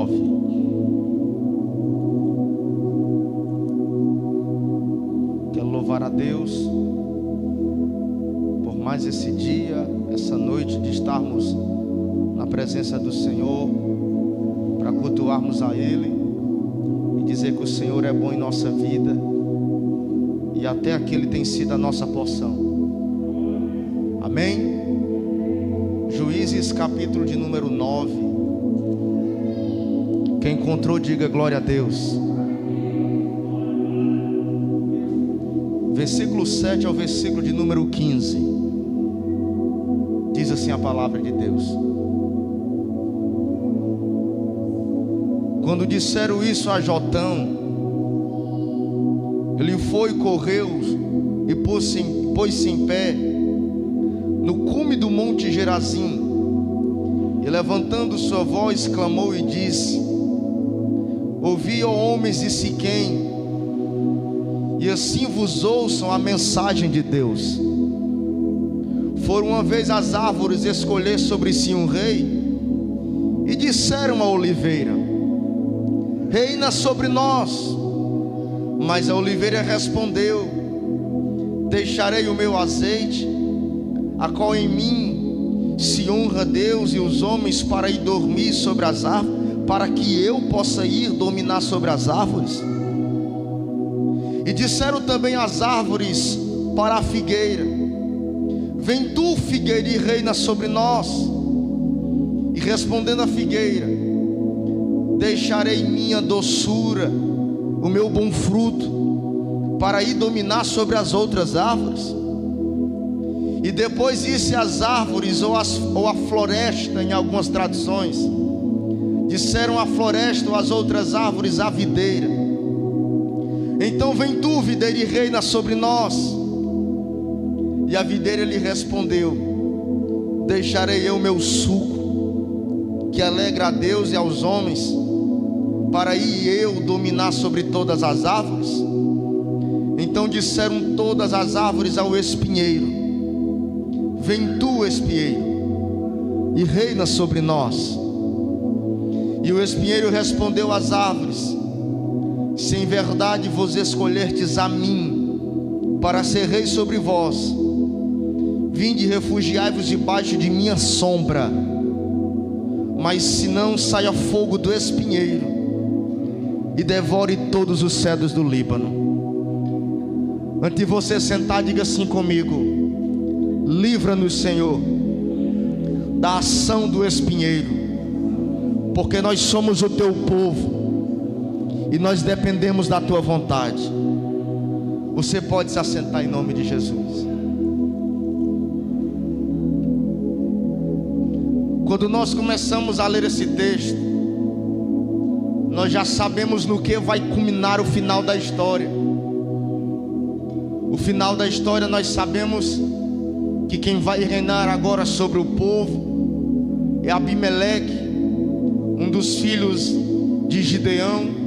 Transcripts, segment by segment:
9. Quero louvar a Deus por mais esse dia, essa noite de estarmos na presença do Senhor, para cultuarmos a Ele e dizer que o Senhor é bom em nossa vida e até aqui Ele tem sido a nossa porção. Amém? Juízes capítulo de número 9. Quem encontrou, diga glória a Deus. Versículo 7 ao versículo de número 15. Diz assim a palavra de Deus: quando disseram isso a Jotão, ele foi, correu e pôs-se em pé no cume do monte Gerazim, e levantando sua voz clamou e disse: ouvi, ó homens de Siquém, e assim vos ouçam a mensagem de Deus. Foram uma vez as árvores escolher sobre si um rei, e disseram à oliveira: reina sobre nós. Mas a oliveira respondeu: deixarei o meu azeite, a qual em mim se honra Deus e os homens, para ir dormir sobre as árvores, para que eu possa ir dominar sobre as árvores? E disseram também as árvores para a figueira: vem tu, figueira, e reina sobre nós. E respondendo a figueira: deixarei minha doçura, o meu bom fruto, para ir dominar sobre as outras árvores? E depois disse as árvores, ou a floresta, em algumas traduções, disseram a floresta ou as outras árvores à videira: então vem tu, videira, e reina sobre nós. E a videira lhe respondeu: deixarei eu meu suco, que alegra a Deus e aos homens, para ir eu dominar sobre todas as árvores? Então disseram todas as árvores ao espinheiro: vem tu, espinheiro, e reina sobre nós. E o espinheiro respondeu às árvores: se em verdade vos escolherdes a mim para ser rei sobre vós, vinde e refugiai-vos debaixo de minha sombra. Mas se não, saia fogo do espinheiro e devore todos os cedros do Líbano. Antes de você sentar, diga assim comigo: livra-nos, Senhor, da ação do espinheiro, porque nós somos o teu povo e nós dependemos da tua vontade. Você pode se assentar em nome de Jesus. Quando nós começamos a ler esse texto, nós já sabemos no que vai culminar o final da história. O final da história, nós sabemos que quem vai reinar agora sobre o povo é Abimeleque, um dos filhos de Gideão.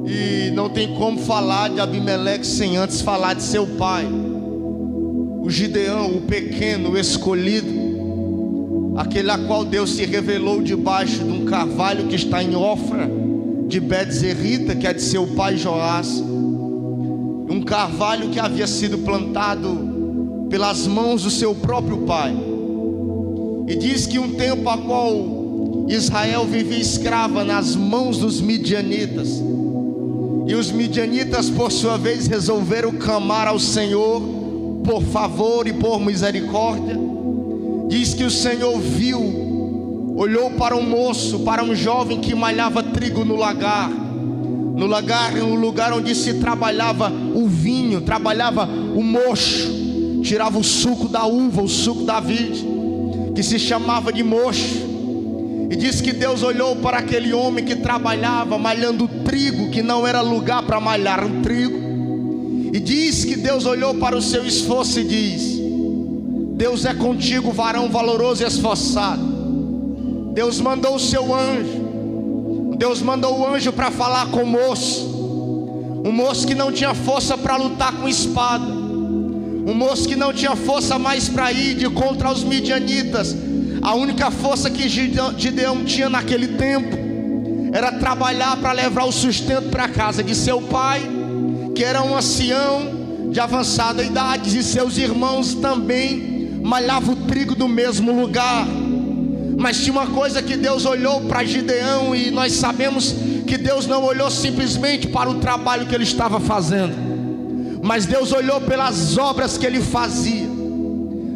E não tem como falar de Abimeleque sem antes falar de seu pai, o Gideão, o pequeno, o escolhido, aquele a qual Deus se revelou debaixo de um carvalho que está em Ofra de Bet-zerita, que é de seu pai Joás. Um carvalho que havia sido plantado pelas mãos do seu próprio pai. E diz que um tempo a qual Israel vivia escrava nas mãos dos midianitas, e os midianitas por sua vez resolveram clamar ao Senhor por favor e por misericórdia. Diz que o Senhor viu, olhou para um moço, para um jovem que malhava trigo no lagar, um lugar onde se trabalhava o vinho, trabalhava o mocho, tirava o suco da uva, o suco da vide, que se chamava de mocho. E diz que Deus olhou para aquele homem que trabalhava malhando trigo, que não era lugar para malhar um trigo. E diz que Deus olhou para o seu esforço e diz: Deus é contigo, varão valoroso e esforçado. Deus mandou o seu anjo. Deus mandou o anjo para falar com o moço. Um moço que não tinha força para lutar com espada, um moço que não tinha força mais para ir de contra os midianitas. A única força que Gideão tinha naquele tempo era trabalhar para levar o sustento para a casa de seu pai, que era um ancião de avançada idade, e seus irmãos também malhavam o trigo do mesmo lugar. Mas tinha uma coisa que Deus olhou para Gideão, e nós sabemos que Deus não olhou simplesmente para o trabalho que ele estava fazendo, mas Deus olhou pelas obras que ele fazia.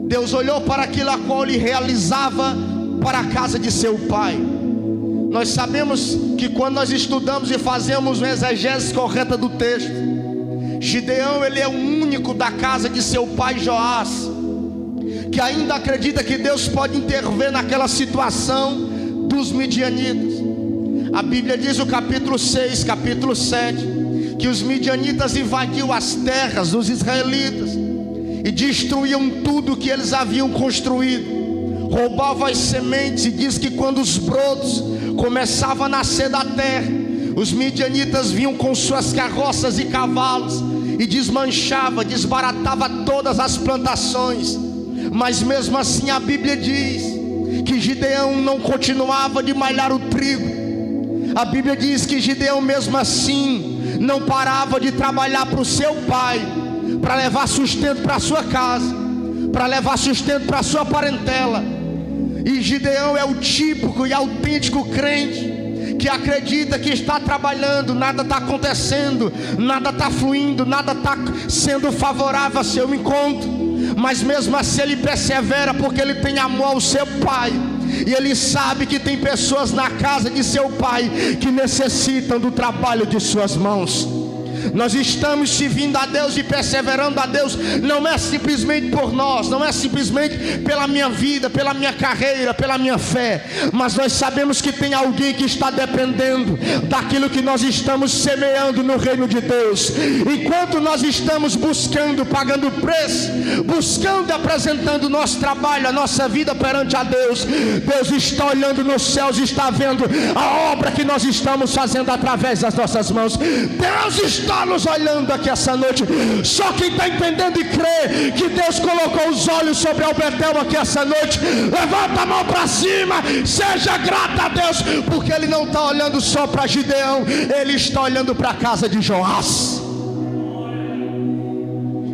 Deus olhou para aquilo a qual ele realizava para a casa de seu pai. Nós sabemos que quando nós estudamos e fazemos uma exegese correta do texto, Gideão, ele é o único da casa de seu pai Joás que ainda acredita que Deus pode intervir naquela situação dos midianitas. A Bíblia diz no capítulo 6, capítulo 7, que os midianitas invadiam as terras dos israelitas e destruíam tudo que eles haviam construído, roubavam as sementes, e diz que quando os brotos começavam a nascer da terra, os midianitas vinham com suas carroças e cavalos e desmanchava, desbaratava todas as plantações. Mas mesmo assim a Bíblia diz que Gideão não continuava de malhar o trigo. A Bíblia diz que Gideão mesmo assim não parava de trabalhar para o seu pai, para levar sustento para a sua casa, para levar sustento para a sua parentela. E Gideão é o típico e autêntico crente que acredita que está trabalhando, nada está acontecendo, nada está fluindo, nada está sendo favorável a seu encontro, mas mesmo assim ele persevera, porque ele tem amor ao seu pai, e ele sabe que tem pessoas na casa de seu pai que necessitam do trabalho de suas mãos. Nós estamos servindo a Deus e perseverando a Deus, não é simplesmente por nós, não é simplesmente pela minha vida, pela minha carreira, pela minha fé, mas nós sabemos que tem alguém que está dependendo daquilo que nós estamos semeando no reino de Deus. Enquanto nós estamos buscando, pagando preço, buscando e apresentando o nosso trabalho, a nossa vida perante a Deus, Deus está olhando nos céus e está vendo a obra que nós estamos fazendo através das nossas mãos. Deus está nos olhando aqui essa noite. Só quem está entendendo e crê que Deus colocou os olhos sobre Albertel aqui essa noite, levanta a mão para cima, seja grato a Deus, porque Ele não está olhando só para Gideão, Ele está olhando para a casa de Joás.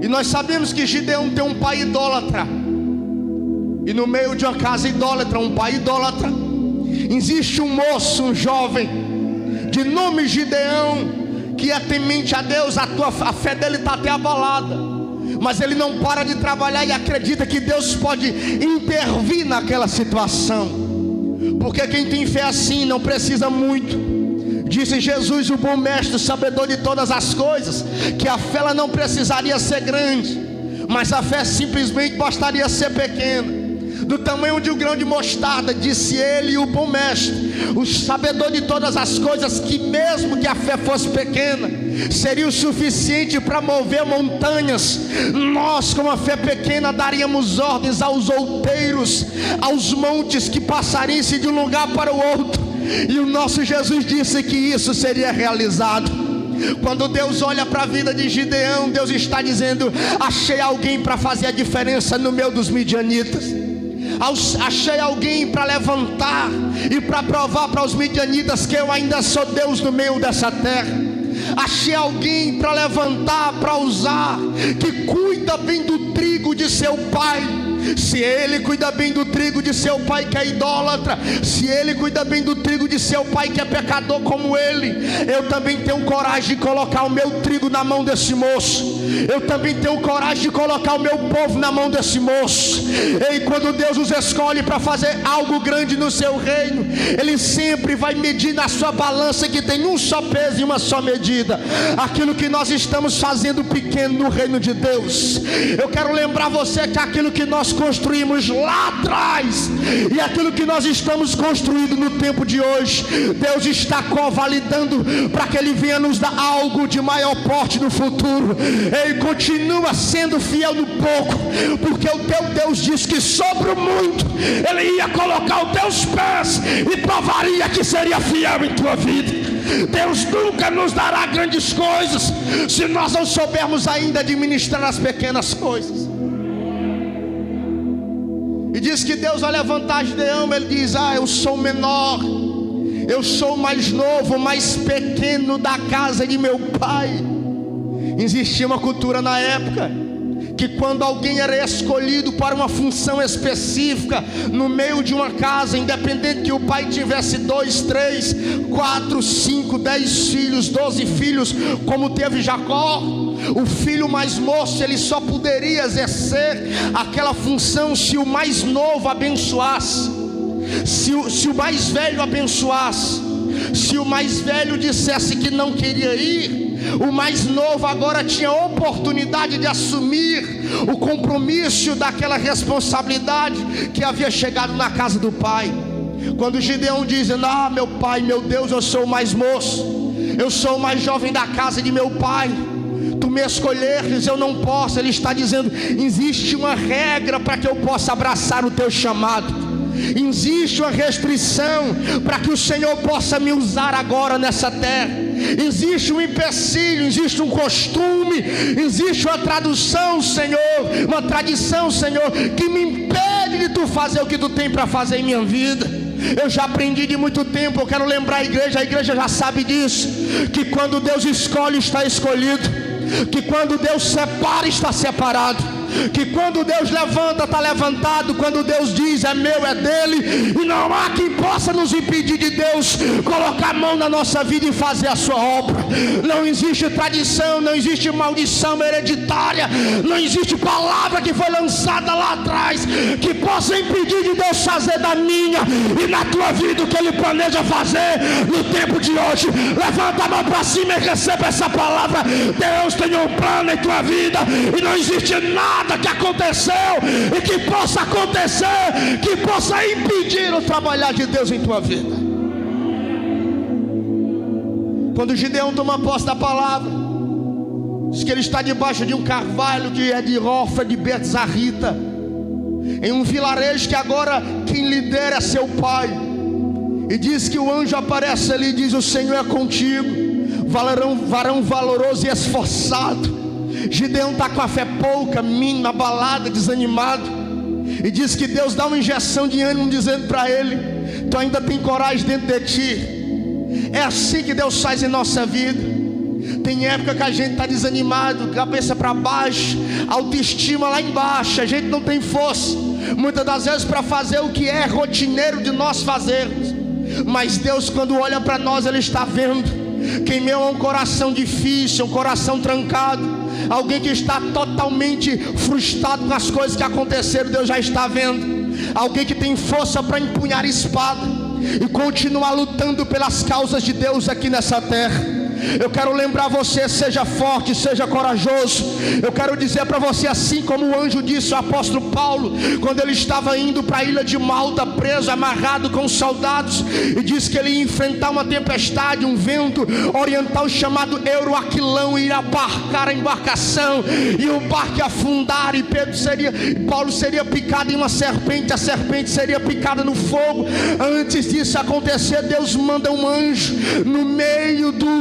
E nós sabemos que Gideão tem um pai idólatra, e no meio de uma casa idólatra, um pai idólatra, existe um moço, um jovem de nome Gideão, que é temente a Deus. A fé dele está até abalada, mas ele não para de trabalhar e acredita que Deus pode intervir naquela situação, porque quem tem fé assim não precisa muito. Disse Jesus, o bom mestre, o sabedor de todas as coisas, que a fé ela não precisaria ser grande, mas a fé simplesmente bastaria ser pequena, do tamanho de um grão de mostarda. Disse ele, o bom mestre, o sabedor de todas as coisas, que mesmo que a fé fosse pequena, seria o suficiente para mover montanhas. Nós, com a fé pequena, daríamos ordens aos outeiros, aos montes que passariam-se de um lugar para o outro, e o nosso Jesus disse que isso seria realizado. Quando Deus olha para a vida de Gideão, Deus está dizendo: achei alguém para fazer a diferença no meio dos midianitas. Achei alguém para levantar e para provar para os midianitas que eu ainda sou Deus no meio dessa terra. Achei alguém para levantar, para usar, que cuida bem do trigo de seu pai. Se ele cuida bem do trigo de seu pai que é idólatra, se ele cuida bem do trigo de seu pai que é pecador como ele, eu também tenho coragem de colocar o meu trigo na mão desse moço. Eu também tenho coragem de colocar o meu povo na mão desse moço. E quando Deus os escolhe para fazer algo grande no seu reino, Ele sempre vai medir na sua balança, que tem um só peso e uma só medida, aquilo que nós estamos fazendo pequeno no reino de Deus. Eu quero lembrar você que aquilo que nós construímos lá atrás e aquilo que nós estamos construindo no tempo de hoje, Deus está convalidando para que Ele venha nos dar algo de maior porte no futuro. Ele continua sendo fiel no pouco, porque o teu Deus disse que sobre o muito Ele ia colocar os teus pés e provaria que seria fiel em tua vida. Deus nunca nos dará grandes coisas se nós não soubermos ainda administrar as pequenas coisas. E diz que Deus vai levantar Gideão. Ele diz: eu sou menor, Eu sou o mais novo, o mais pequeno da casa de meu pai. Existia uma cultura na época que quando alguém era escolhido para uma função específica no meio de uma casa, independente que o pai tivesse 2, 3, 4, 5, 10 filhos, 12 filhos, como teve Jacó, o filho mais moço, ele só poderia exercer aquela função se o mais novo abençoasse, se o mais velho abençoasse. Se o mais velho dissesse que não queria ir, o mais novo agora tinha a oportunidade de assumir o compromisso daquela responsabilidade que havia chegado na casa do pai. Quando Gideão diz: ah, meu pai, meu Deus, eu sou o mais moço, eu sou o mais jovem da casa de meu pai, tu me escolheres, eu não posso. Ele está dizendo: existe uma regra para que eu possa abraçar o teu chamado. Existe uma restrição para que o Senhor possa me usar agora nessa terra. Existe um empecilho, existe um costume, existe uma tradução, Senhor, uma tradição, Senhor, que me impede de tu fazer o que tu tem para fazer em minha vida. Eu já aprendi de muito tempo, eu quero lembrar a igreja já sabe disso, que quando Deus escolhe, está escolhido, que quando Deus separa, está separado, que quando Deus levanta, está levantado. Quando Deus diz é meu, é dele, e não há quem possa nos impedir de Deus colocar a mão na nossa vida e fazer a sua obra. Não existe tradição, não existe maldição hereditária, não existe palavra que foi lançada lá atrás que possa impedir de Deus fazer da minha e na tua vida o que Ele planeja fazer no tempo de hoje. Levanta a mão para cima e receba essa palavra. Deus tem um plano em tua vida, e não existe nada que aconteceu e que possa acontecer, que possa impedir o trabalhar de Deus em tua vida. Quando Gideão toma posse da palavra, diz que ele está debaixo de um carvalho que é de Ofra de Bet-Zarrita, em um vilarejo que agora quem lidera é seu pai. E diz que o anjo aparece ali e diz: o Senhor é contigo, varão valoroso e esforçado. Gideão está com a fé pouca, mínima, abalada, desanimado, e diz que Deus dá uma injeção de ânimo, dizendo para ele: tu ainda tem coragem dentro de ti. É assim que Deus faz em nossa vida. Tem época que a gente está desanimado, cabeça para baixo, autoestima lá embaixo, a gente não tem força, muitas das vezes para fazer o que é rotineiro de nós fazermos. Mas Deus, quando olha para nós, Ele está vendo quem meu é um coração difícil, um coração trancado, alguém que está totalmente frustrado com as coisas que aconteceram. Deus já está vendo alguém que tem força para empunhar espada e continuar lutando pelas causas de Deus aqui nessa terra. Eu quero lembrar você: seja forte, seja corajoso. Eu quero dizer para você, assim como o anjo disse ao apóstolo Paulo, quando ele estava indo para a ilha de Malta, preso, amarrado com os soldados, e disse que ele ia enfrentar uma tempestade, um vento oriental chamado Euroaquilão, e ia abarcar a embarcação, e o barco ia afundar, e Paulo seria picado em uma serpente, a serpente seria picada no fogo. Antes disso acontecer, Deus manda um anjo no meio do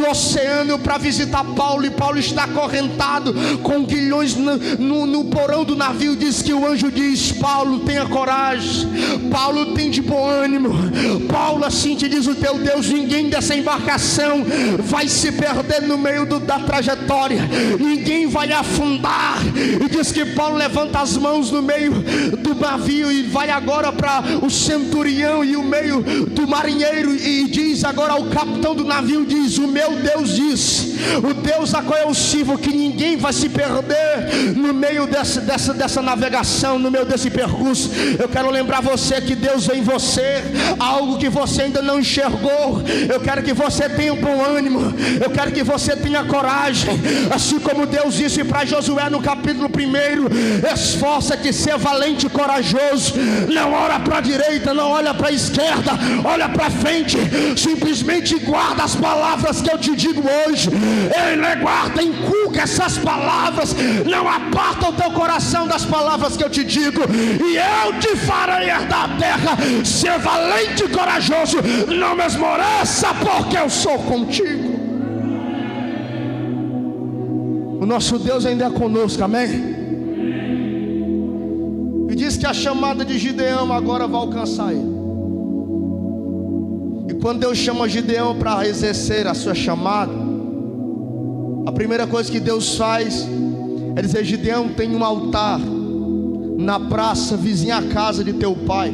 oceano para visitar Paulo, e Paulo está acorrentado com guilhões no porão do navio. Diz que o anjo diz: Paulo, tenha coragem, Paulo, tem de bom ânimo, Paulo, assim te diz o teu Deus, ninguém dessa embarcação vai se perder no meio da trajetória, ninguém vai afundar. E diz que Paulo levanta as mãos no meio do navio e vai agora para o centurião e o meio do marinheiro, e diz agora ao capitão do navio, diz: o meu Deus disse, o Deus a qual eu sirvo, que ninguém vai se perder no meio dessa navegação, no meio desse percurso. Eu quero lembrar você que Deus vê em você algo que você ainda não enxergou. Eu quero que você tenha um bom ânimo, eu quero que você tenha coragem, assim como Deus disse para Josué no capítulo 1: esforça-te, ser valente e corajoso, não olha para a direita, não olha para a esquerda, olha para frente, simplesmente guarda as palavras que eu te digo hoje. Ele guarda, inculca essas palavras, não aparta o teu coração das palavras que eu te digo, e eu te farei herdar a terra. Ser valente e corajoso, não me esmoreça, porque eu sou contigo. O nosso Deus ainda é conosco, amém? E diz que a chamada de Gideão agora vai alcançar ele. E quando Deus chama Gideão para exercer a sua chamada, a primeira coisa que Deus faz é dizer: Gideão, tem um altar na praça vizinha à casa de teu pai.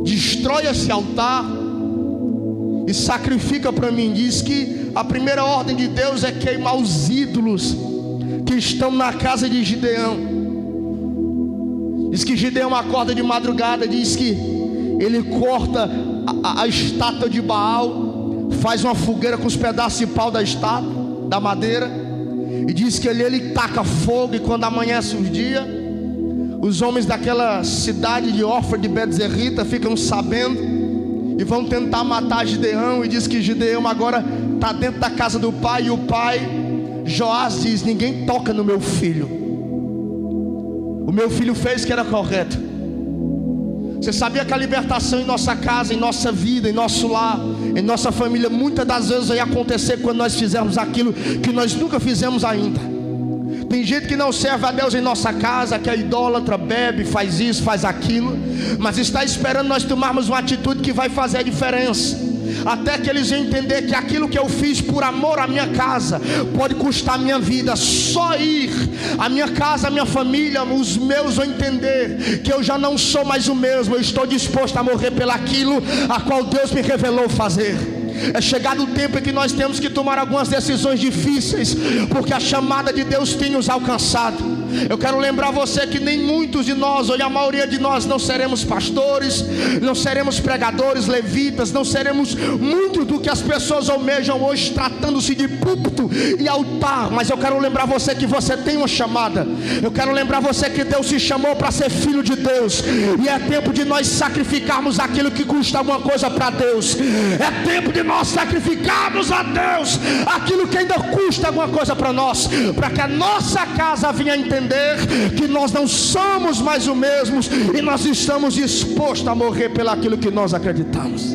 Destrói esse altar e sacrifica para mim. Diz que a primeira ordem de Deus é queimar os ídolos que estão na casa de Gideão. Diz que Gideão acorda de madrugada, diz que ele corta a estátua de Baal, faz uma fogueira com os pedaços de pau da estátua, da madeira, e diz que ele taca fogo. E quando amanhece o dia, os homens daquela cidade de Ofra de Bet-Zerrita ficam sabendo e vão tentar matar Gideão. E diz que Gideão agora está dentro da casa do pai, e o pai Joás diz: ninguém toca no meu filho, o meu filho fez o que era correto. Você sabia que a libertação em nossa casa, em nossa vida, em nosso lar, em nossa família, muitas das vezes vai acontecer quando nós fizermos aquilo que nós nunca fizemos ainda. Tem gente que não serve a Deus em nossa casa, que é idólatra, bebe, faz isso, faz aquilo, mas está esperando nós tomarmos uma atitude que vai fazer a diferença, até que eles vão entender que aquilo que eu fiz por amor à minha casa pode custar a minha vida. Só ir, a minha casa, a minha família, os meus vão entender que eu já não sou mais o mesmo. Eu estou disposto a morrer pelaquilo a qual Deus me revelou fazer. É chegado o tempo em que nós temos que tomar algumas decisões difíceis, porque a chamada de Deus tem nos alcançado. Eu quero lembrar você que nem muitos de nós, ou a maioria de nós, não seremos pastores, não seremos pregadores, levitas, não seremos muito do que as pessoas almejam hoje, tratando-se de púlpito e altar. Mas eu quero lembrar você que você tem uma chamada. Eu quero lembrar você que Deus te chamou para ser filho de Deus, e é tempo de nós sacrificarmos aquilo que custa alguma coisa para Deus. É tempo de nós sacrificarmos a Deus aquilo que ainda custa alguma coisa para nós, para que a nossa casa venha entender que nós não somos mais os mesmos, e nós estamos dispostos a morrer pelo aquilo que nós acreditamos.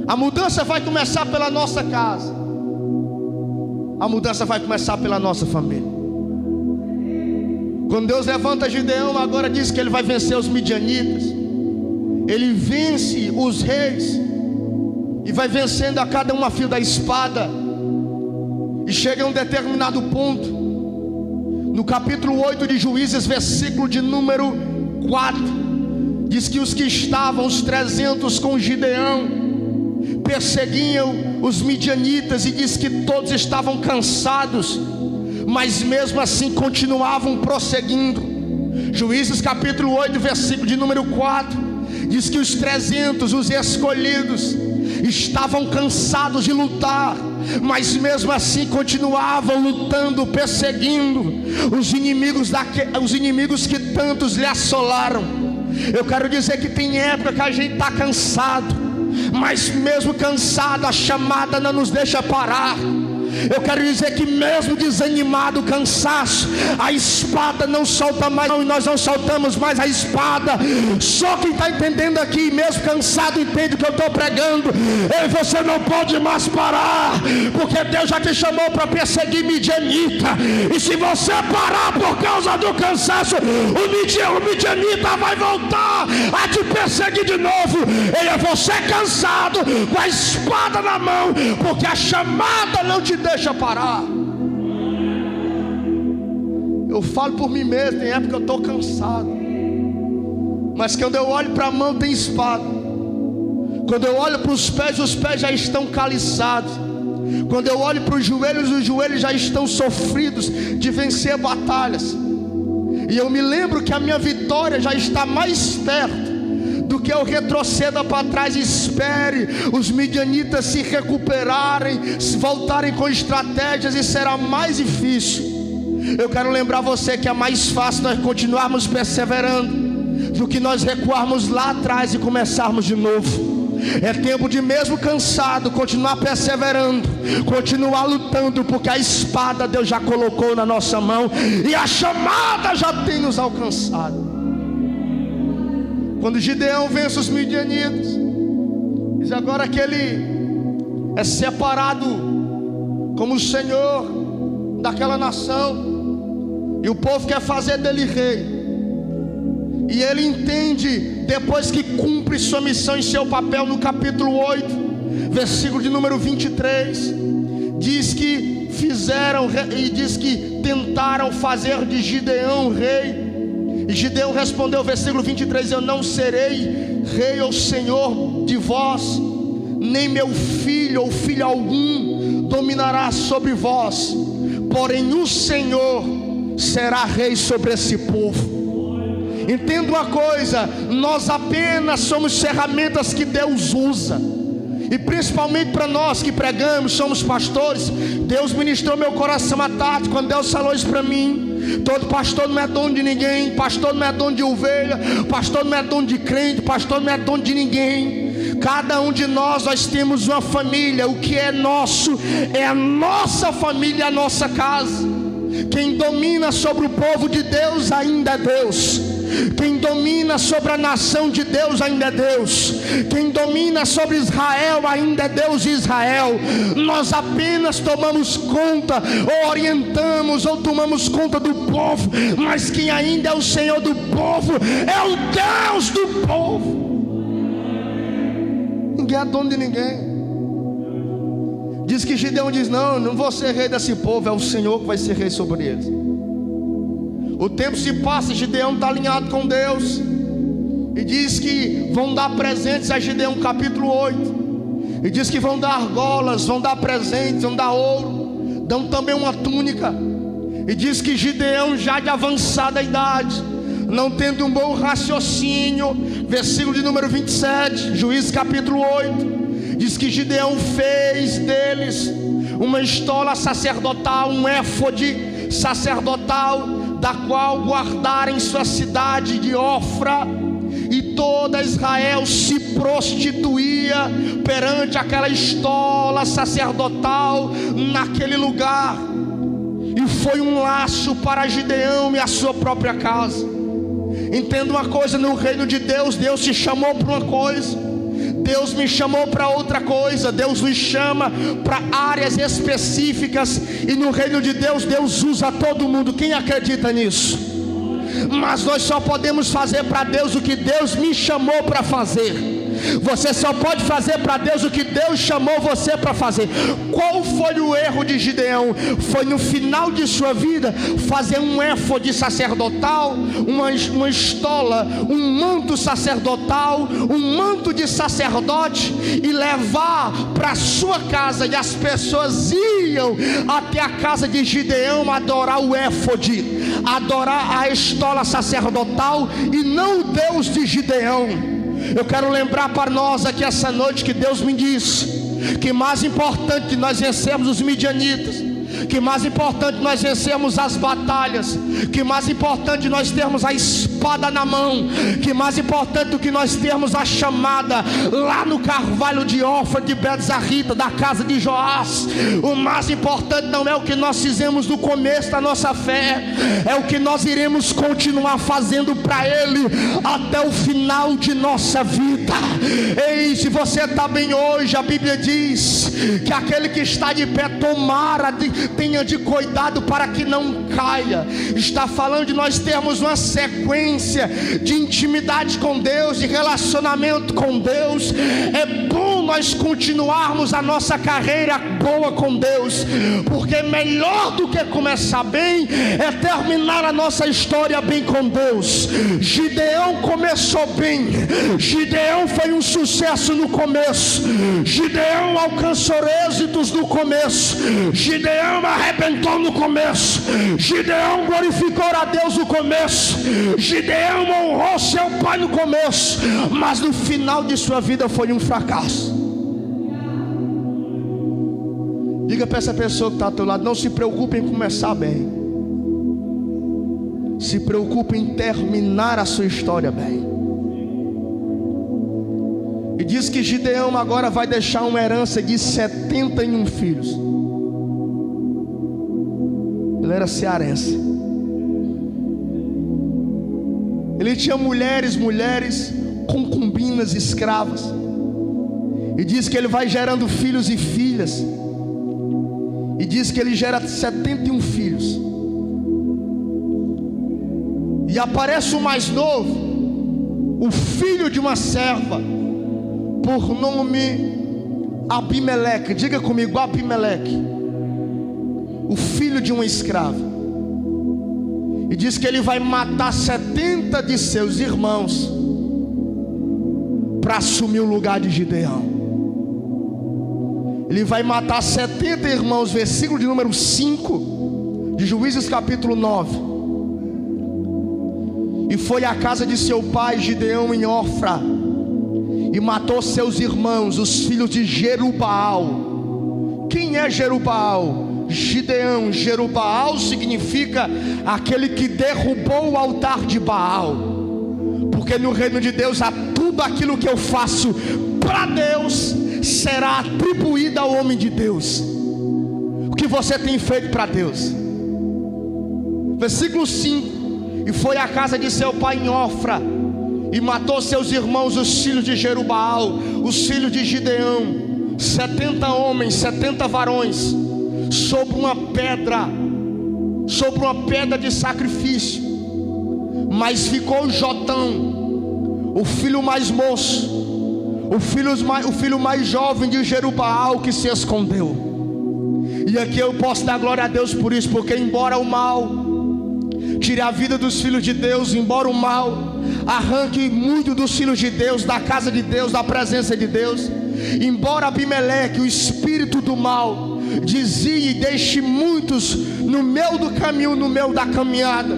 A mudança vai começar pela nossa casa, a mudança vai começar pela nossa família. Quando Deus levanta Gideão, agora diz que ele vai vencer os midianitas. Ele vence os reis e vai vencendo a cada um a fio da espada. E chega a um determinado ponto, no capítulo 8 de Juízes, versículo de número 4, diz que os que estavam, os 300 com Gideão, perseguiam os midianitas, e diz que todos estavam cansados, mas mesmo assim continuavam prosseguindo. Juízes capítulo 8, versículo de número 4, diz que os 300, os escolhidos, estavam cansados de lutar, mas mesmo assim continuavam lutando, perseguindo os inimigos que tantos lhe assolaram. Eu quero dizer que tem época que a gente está cansado, mas mesmo cansado, a chamada não nos deixa parar. Eu quero dizer que mesmo desanimado, cansaço, a espada não solta mais, e nós não soltamos mais a espada. Só quem está entendendo aqui, mesmo cansado, entende o que eu estou pregando. Você não pode mais parar, porque Deus já te chamou para perseguir midianita. E se você parar por causa do cansaço, o midianita vai voltar a te perseguir de novo. Ele é você cansado, com a espada na mão, porque a chamada não te deixa parar. Eu falo por mim mesmo, tem época que eu estou cansado, mas quando eu olho para a mão tem espada. Quando eu olho para os pés já estão caliçados. Quando eu olho para os joelhos já estão sofridos de vencer batalhas. E eu me lembro que a minha vitória já está mais perto do que eu retroceda para trás e espere os midianitas se recuperarem, se voltarem com estratégias, e será mais difícil. Eu quero lembrar você que é mais fácil nós continuarmos perseverando do que nós recuarmos lá atrás e começarmos de novo. É tempo de, mesmo cansado, continuar perseverando, continuar lutando, porque a espada Deus já colocou na nossa mão e a chamada já tem nos alcançado. Quando Gideão vence os midianitas, diz agora que ele é separado como o Senhor daquela nação, e o povo quer fazer dele rei. E ele entende, depois que cumpre sua missão e seu papel, no capítulo 8, versículo de número 23, diz que fizeram, e diz que tentaram fazer de Gideão rei. E Gideão respondeu, versículo 23, eu não serei rei ou senhor de vós, nem meu filho ou filho algum dominará sobre vós, porém o Senhor será rei sobre esse povo. Entenda uma coisa, nós apenas somos ferramentas que Deus usa. E principalmente para nós que pregamos, somos pastores. Deus ministrou meu coração à tarde, quando Deus falou isso para mim. Todo pastor não é dono de ninguém, pastor não é dono de ovelha, pastor não é dono de crente, pastor não é dono de ninguém. Cada um de nós temos uma família. O que é nosso é a nossa família, a nossa casa. Quem domina sobre o povo de Deus ainda é Deus. Quem domina sobre a nação de Deus ainda é Deus. Quem domina sobre Israel ainda é Deus de Israel. Nós apenas tomamos conta, ou orientamos, ou tomamos conta do povo, mas quem ainda é o Senhor do povo é o Deus do povo. Ninguém é dono de ninguém. Diz que Gideão diz, não vou ser rei desse povo, é o Senhor que vai ser rei sobre eles. O tempo se passa, Gideão está alinhado com Deus, e diz que vão dar presentes a Gideão, capítulo 8, e diz que vão dar argolas, vão dar presentes, vão dar ouro, dão também uma túnica. E diz que Gideão, já de avançada idade, não tendo um bom raciocínio, versículo de número 27, Juízes capítulo 8, diz que Gideão fez deles uma estola sacerdotal, um éfode sacerdotal, da qual guardaram em sua cidade de Ofra, e toda Israel se prostituía perante aquela estola sacerdotal naquele lugar. E foi um laço para Gideão e a sua própria casa. Entenda uma coisa, no reino de Deus, Deus te chamou para uma coisa, Deus me chamou para outra coisa. Deus nos chama para áreas específicas, e no reino de Deus, Deus usa todo mundo. Quem acredita nisso? Mas nós só podemos fazer para Deus o que Deus me chamou para fazer. Você só pode fazer para Deus o que Deus chamou você para fazer. Qual foi o erro de Gideão? Foi no final de sua vida fazer um éfode sacerdotal, uma estola, um manto sacerdotal, um manto de sacerdote, e levar para sua casa, e as pessoas iam até a casa de Gideão adorar o éfode, adorar a estola sacerdotal, e não o Deus de Gideão. Eu quero lembrar para nós aqui essa noite que Deus me disse que mais importante que nós vencermos os midianitas, que mais importante nós vencermos as batalhas, que mais importante nós termos a espada na mão, que mais importante do que nós termos a chamada lá no carvalho de Ofra de Bet-Zarrita, da casa de Joás. O mais importante não é o que nós fizemos no começo da nossa fé, é o que nós iremos continuar fazendo para Ele até o final de nossa vida. Ei, se você está bem hoje, a Bíblia diz que aquele que está de pé, tenha de cuidado para que não caia. Está falando de nós termos uma sequência de intimidade com Deus, de relacionamento com Deus. É bom nós continuarmos a nossa carreira boa com Deus, porque melhor do que começar bem é terminar a nossa história bem com Deus. Gideão começou bem, Gideão foi um sucesso no começo, Gideão alcançou êxitos no começo, Gideão arrebentou no começo, Gideão glorificou a Deus no começo, Gideão honrou seu pai no começo, mas no final de sua vida foi um fracasso. Diga para essa pessoa que está ao teu lado, não se preocupe em começar bem, se preocupe em terminar a sua história bem. E diz que Gideão agora vai deixar uma herança de 71 filhos. Ele era cearense. Ele tinha mulheres, concubinas, escravas. E diz que ele vai gerando filhos e filhas. E diz que ele gera 71 filhos. E aparece o mais novo, o filho de uma serva, por nome Abimeleque. Diga comigo, Abimeleque, o filho de uma escrava. E diz que ele vai matar 70 de seus irmãos para assumir o lugar de Gideão. Ele vai matar 70 irmãos, versículo de número 5 de Juízes capítulo 9. E foi à casa de seu pai Gideão em Ofra, e matou seus irmãos, os filhos de Jerubaal. Quem é Jerubaal? Gideão. Jerubaal significa aquele que derrubou o altar de Baal. Porque no reino de Deus há tudo aquilo que eu faço para Deus será atribuído ao homem de Deus. O que você tem feito para Deus? Versículo 5. E foi à casa de seu pai em Ofra, e matou seus irmãos, os filhos de Jerubaal, os filhos de Gideão, 70 homens, 70 varões, sobre uma pedra de sacrifício. Mas ficou Jotão, o filho mais moço, o filho mais jovem de Jerubaal, que se escondeu. E aqui eu posso dar glória a Deus por isso, porque embora o mal tire a vida dos filhos de Deus, embora o mal arranque muito dos filhos de Deus, da casa de Deus, da presença de Deus, embora Abimeleque, o espírito do mal, dizia e deixe muitos no meio do caminho, no meio da caminhada,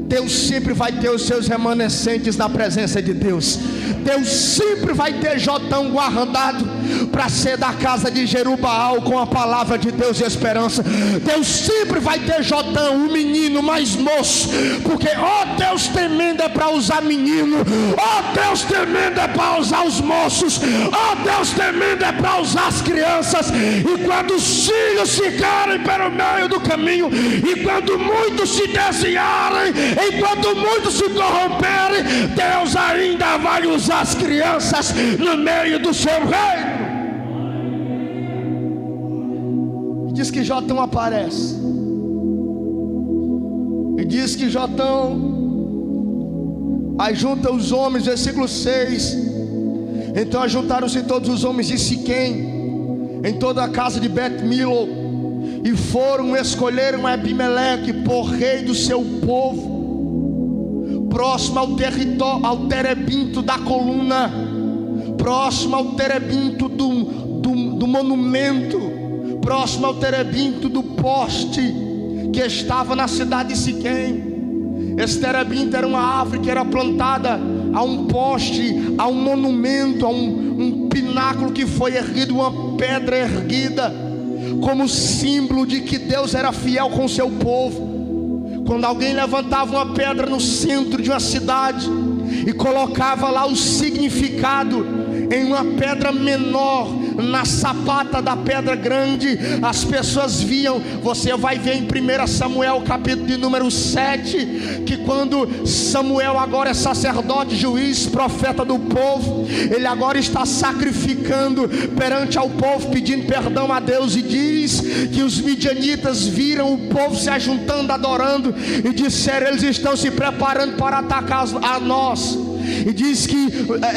Deus sempre vai ter os seus remanescentes na presença de Deus. Deus sempre vai ter Jotão guardado para ser da casa de Jerubaal, com a palavra de Deus e esperança. Deus sempre vai ter Jotão, o menino mais moço, porque Deus temendo é para usar menino, Deus temendo é para usar os moços, Deus temendo é para usar as crianças. E quando os filhos ficarem pelo meio do caminho, e quando muitos se desviarem, enquanto muitos se corromperem, Deus ainda vai usar as crianças no meio do seu reino. E diz que Jotão aparece. E diz que Jotão aí junta os homens, versículo 6. Então ajuntaram-se todos os homens de Siquém, em toda a casa de Bet-Milo, e foram escolheram Abimeleque por rei do seu povo, próximo ao terebinto da coluna, próximo ao terebinto do monumento, próximo ao terebinto do poste que estava na cidade de Siquém. Esse terebinto era uma árvore que era plantada a um poste, a um monumento, a um pináculo que foi erguido, uma pedra erguida, como símbolo de que Deus era fiel com o seu povo. Quando alguém levantava uma pedra no centro de uma cidade e colocava lá o significado em uma pedra menor, na sapata da pedra grande, as pessoas viam. Você vai ver em 1 Samuel capítulo de número 7, que quando Samuel agora é sacerdote, juiz, profeta do povo, ele agora está sacrificando perante ao povo, pedindo perdão a Deus, e diz que os midianitas viram o povo se ajuntando, adorando, e disseram: eles estão se preparando para atacar a nós. E diz que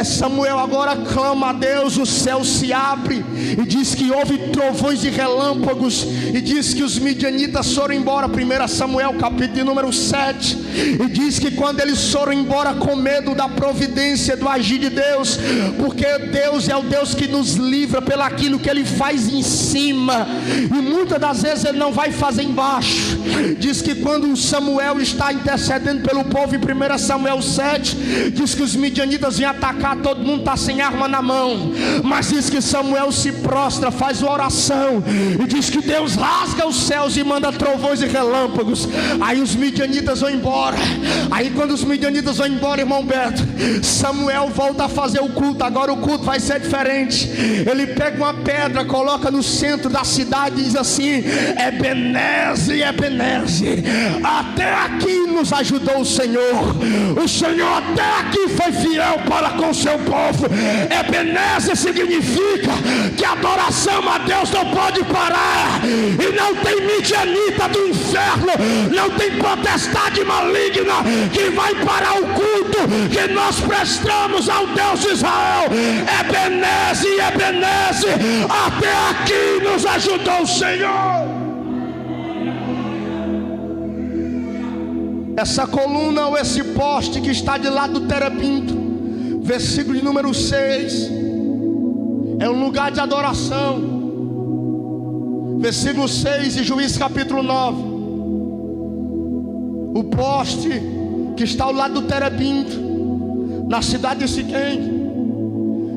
Samuel agora clama a Deus, o céu se abre, e diz que houve trovões e relâmpagos, e diz que os midianitas foram embora. 1 Samuel capítulo de número 7, e diz que quando eles foram embora com medo da providência, do agir de Deus, porque Deus é o Deus que nos livra pelo aquilo que Ele faz em cima, e muitas das vezes Ele não vai fazer embaixo. Diz que quando Samuel está intercedendo pelo povo em 1 Samuel 7, diz que os midianitas vêm atacar, todo mundo está sem arma na mão, mas diz que Samuel se prostra, faz uma oração, e diz que Deus rasga os céus e manda trovões e relâmpagos. Aí os midianitas vão embora. Aí quando os midianitas vão embora, irmão Beto, Samuel volta a fazer o culto. Agora o culto vai ser diferente. Ele pega uma pedra, coloca no centro da cidade e diz assim: Ebenezer, Ebenezer, até aqui nos ajudou o Senhor. O Senhor até aqui foi fiel para com o seu povo. Ebenezer significa que a adoração a Deus não pode parar, e não tem midianita do inferno, não tem potestade maligna que vai parar o culto, que nós prestamos ao Deus de Israel. Ebenezer e Ebenezer, até aqui nos ajudou o Senhor. Essa coluna ou esse poste que está de lado do terebinto, versículo de número 6, é um lugar de adoração. Versículo 6 de Juízes capítulo 9. O poste que está ao lado do terebinto, na cidade de Siquém,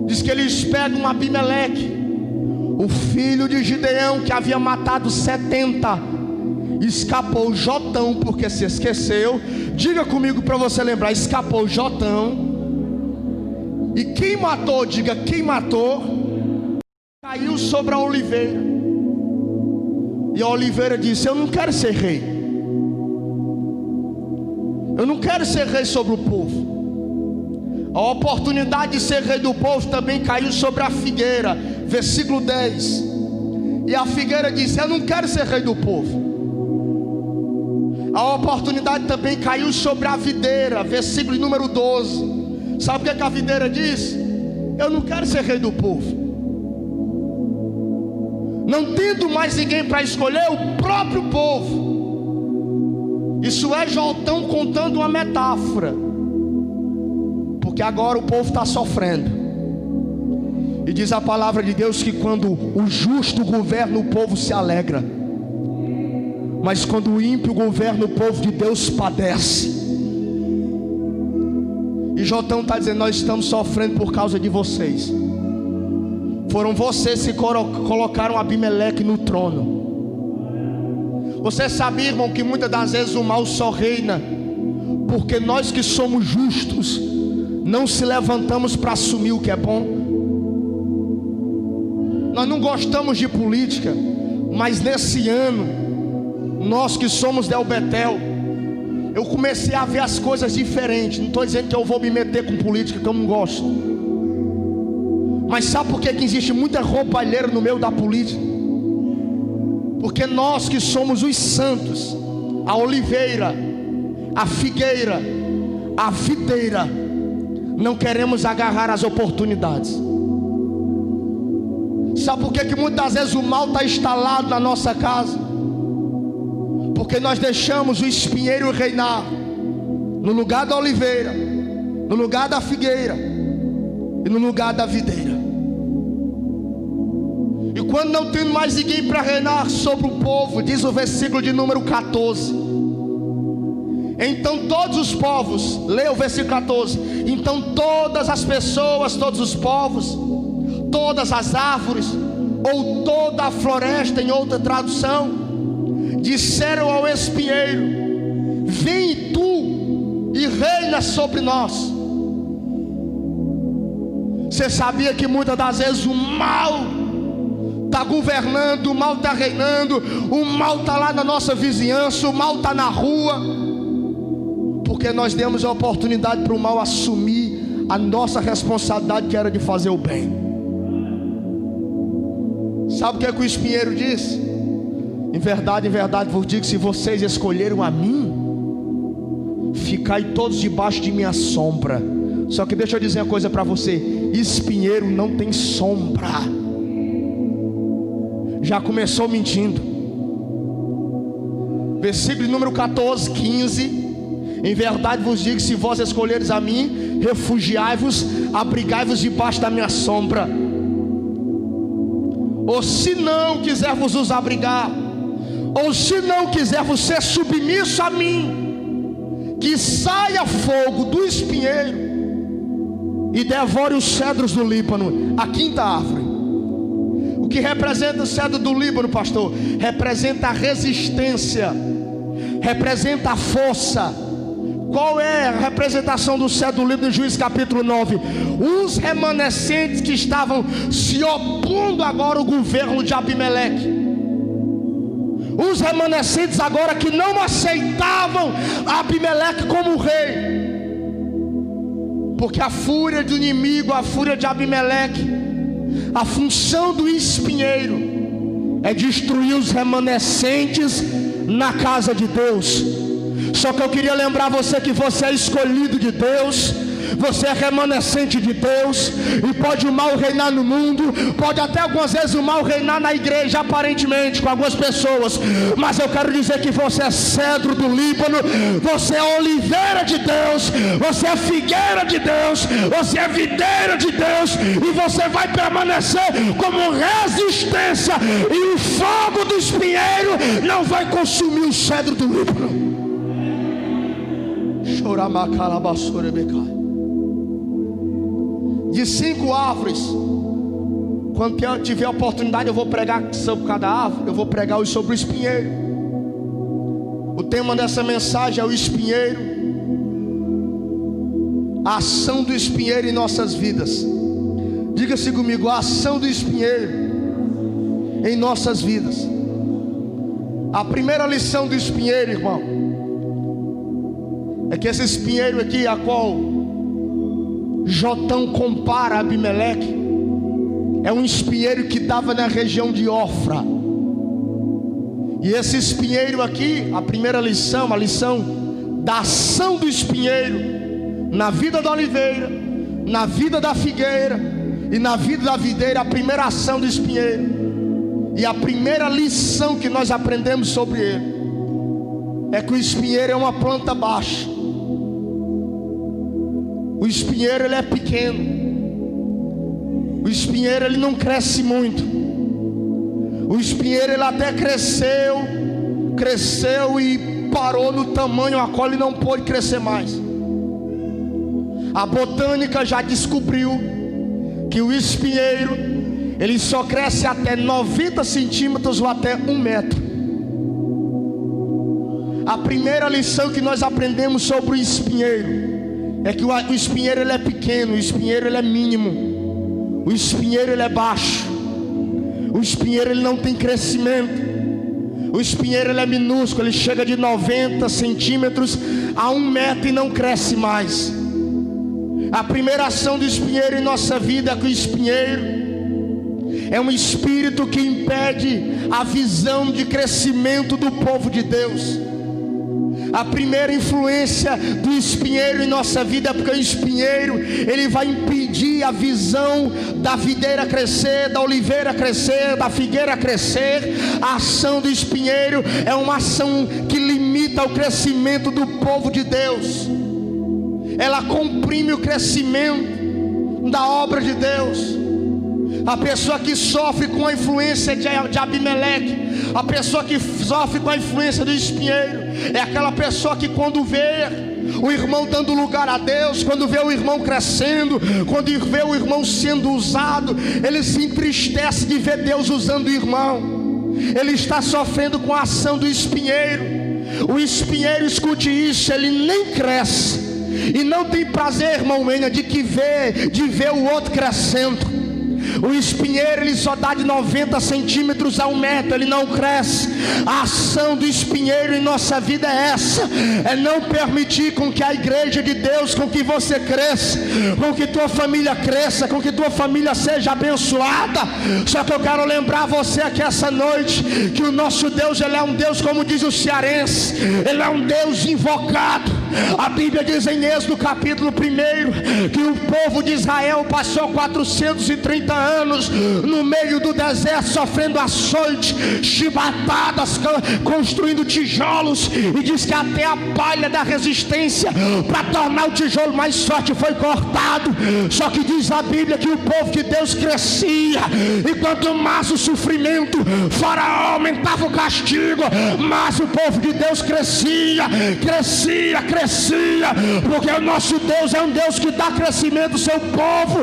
diz que eles pegam Abimeleque, o filho de Gideão, que havia matado 70, escapou Jotão, porque se esqueceu. Diga comigo para você lembrar: escapou Jotão. E quem matou, diga quem matou, caiu sobre a oliveira. E a oliveira disse: eu não quero ser rei, eu não quero ser rei sobre o povo. A oportunidade de ser rei do povo também caiu sobre a figueira. Versículo 10. E a figueira disse: eu não quero ser rei do povo. A oportunidade também caiu sobre a videira. Versículo número 12. Sabe o que a videira diz? Eu não quero ser rei do povo. Não tendo mais ninguém para escolher, o próprio povo. Isso é Jotão contando uma metáfora, porque agora o povo está sofrendo. E diz a palavra de Deus que quando o justo governa, o povo se alegra, mas quando o ímpio governa, o povo de Deus padece. E Jotão está dizendo: nós estamos sofrendo por causa de vocês. Foram vocês que colocaram Abimeleque no trono. Vocês sabiam, irmão, que muitas das vezes o mal só reina porque nós que somos justos não se levantamos para assumir o que é bom. Nós não gostamos de política, mas nesse ano, nós que somos del Betel, eu comecei a ver as coisas diferentes. Não estou dizendo que eu vou me meter com política, que eu não gosto. Mas sabe por que existe muita roubalheira no meio da política? Porque nós que somos os santos, a oliveira, a figueira, a videira, não queremos agarrar as oportunidades. Sabe por que muitas vezes o mal está instalado na nossa casa? Porque nós deixamos o espinheiro reinar no lugar da oliveira, no lugar da figueira e no lugar da videira. E quando não tem mais ninguém para reinar sobre o povo, diz o versículo de número 14: então todos os povos, leia o versículo 14: então todas as pessoas, todos os povos, todas as árvores, ou toda a floresta, em outra tradução, disseram ao espinheiro: vem tu e reina sobre nós. Você sabia que muitas das vezes o mal está governando, o mal está reinando, o mal está lá na nossa vizinhança, o mal está na rua, porque nós demos a oportunidade para o mal assumir a nossa responsabilidade, que era de fazer o bem. Sabe o que é que o espinheiro diz? Em verdade vos digo, se vocês escolheram a mim, ficai todos debaixo de minha sombra. Só que deixa eu dizer uma coisa para você: espinheiro não tem sombra. Já começou mentindo. Versículo número 14, 15: em verdade vos digo, se vós escolheres a mim, refugiai-vos, abrigai-vos debaixo da minha sombra. Ou se não quiser vos abrigar, ou se não quiser vos ser submisso a mim, que saia fogo do espinheiro e devore os cedros do Líbano, a quinta árvore. O que representa o cedro do Líbano, pastor? Representa a resistência, representa a força. Qual é a representação do cedro do Líbano em Juízes capítulo 9? Os remanescentes que estavam se opondo agora ao governo de Abimeleque. Os remanescentes agora que não aceitavam Abimeleque como rei, porque a fúria do inimigo, a fúria de Abimeleque, a função do espinheiro é destruir os remanescentes na casa de Deus. Só que eu queria lembrar você que você é escolhido de Deus, você é remanescente de Deus, e pode o mal reinar no mundo, pode até algumas vezes o mal reinar na igreja, aparentemente, com algumas pessoas, mas eu quero dizer que você é cedro do Líbano, você é oliveira de Deus, você é figueira de Deus, você é videira de Deus, e você vai permanecer como resistência, e o fogo do espinheiro não vai consumir o cedro do Líbano. De 5 árvores, quando eu tiver a oportunidade, eu vou pregar sobre cada árvore. Eu vou pregar hoje sobre o espinheiro. O tema dessa mensagem é o espinheiro, a ação do espinheiro em nossas vidas. Diga-se comigo, a ação do espinheiro em nossas vidas. A primeira lição do espinheiro, irmão, é que esse espinheiro aqui, a qual Jotão compara a Abimeleque, é um espinheiro que estava na região de Ofra. E esse espinheiro aqui, a primeira lição, a lição da ação do espinheiro na vida da oliveira, na vida da figueira e na vida da videira. A primeira ação do espinheiro e a primeira lição que nós aprendemos sobre ele é que o espinheiro é uma planta baixa. O espinheiro ele é pequeno. O espinheiro ele não cresce muito. O espinheiro ele até cresceu e parou no tamanho a qual ele não pôde crescer mais. A botânica já descobriu que o espinheiro ele só cresce até 90 centímetros ou até 1 metro. A primeira lição que nós aprendemos sobre o espinheiro é que o espinheiro ele é pequeno, o espinheiro ele é mínimo, o espinheiro ele é baixo, o espinheiro ele não tem crescimento, o espinheiro ele é minúsculo, ele chega de 90 centímetros a 1 metro e não cresce mais. A primeira ação do espinheiro em nossa vida é que o espinheiro é um espírito que impede a visão de crescimento do povo de Deus. A primeira influência do espinheiro em nossa vida é porque o espinheiro ele vai impedir a visão da videira crescer, da oliveira crescer, da figueira crescer. A ação do espinheiro é uma ação que limita o crescimento do povo de Deus. Ela comprime o crescimento da obra de Deus. A pessoa que sofre com a influência de Abimeleque, a pessoa que sofre com a influência do espinheiro, é aquela pessoa que quando vê o irmão dando lugar a Deus, quando vê o irmão crescendo, quando vê o irmão sendo usado, ele se entristece de ver Deus usando o irmão. Ele está sofrendo com a ação do espinheiro. O espinheiro, escute isso, ele nem cresce e não tem prazer, irmão Mena, de ver o outro crescendo. O espinheiro ele só dá de 90 centímetros a 1 metro, ele não cresce. A ação do espinheiro em nossa vida é essa: é não permitir com que a igreja de Deus, com que você cresça, com que tua família cresça, com que tua família seja abençoada. Só que eu quero lembrar você aqui essa noite que o nosso Deus ele é um Deus, como diz o cearense, ele é um Deus invocado. A Bíblia diz em Êxodo capítulo 1 que o povo de Israel passou 430 anos no meio do deserto, sofrendo açoite, chibatadas, construindo tijolos, e diz que até a palha da resistência para tornar o tijolo mais forte foi cortado. Só que diz a Bíblia que o povo de Deus crescia, e quanto mais o sofrimento, Faraó aumentava o castigo, mas o povo de Deus crescia, porque o nosso Deus é um Deus que dá crescimento ao seu povo.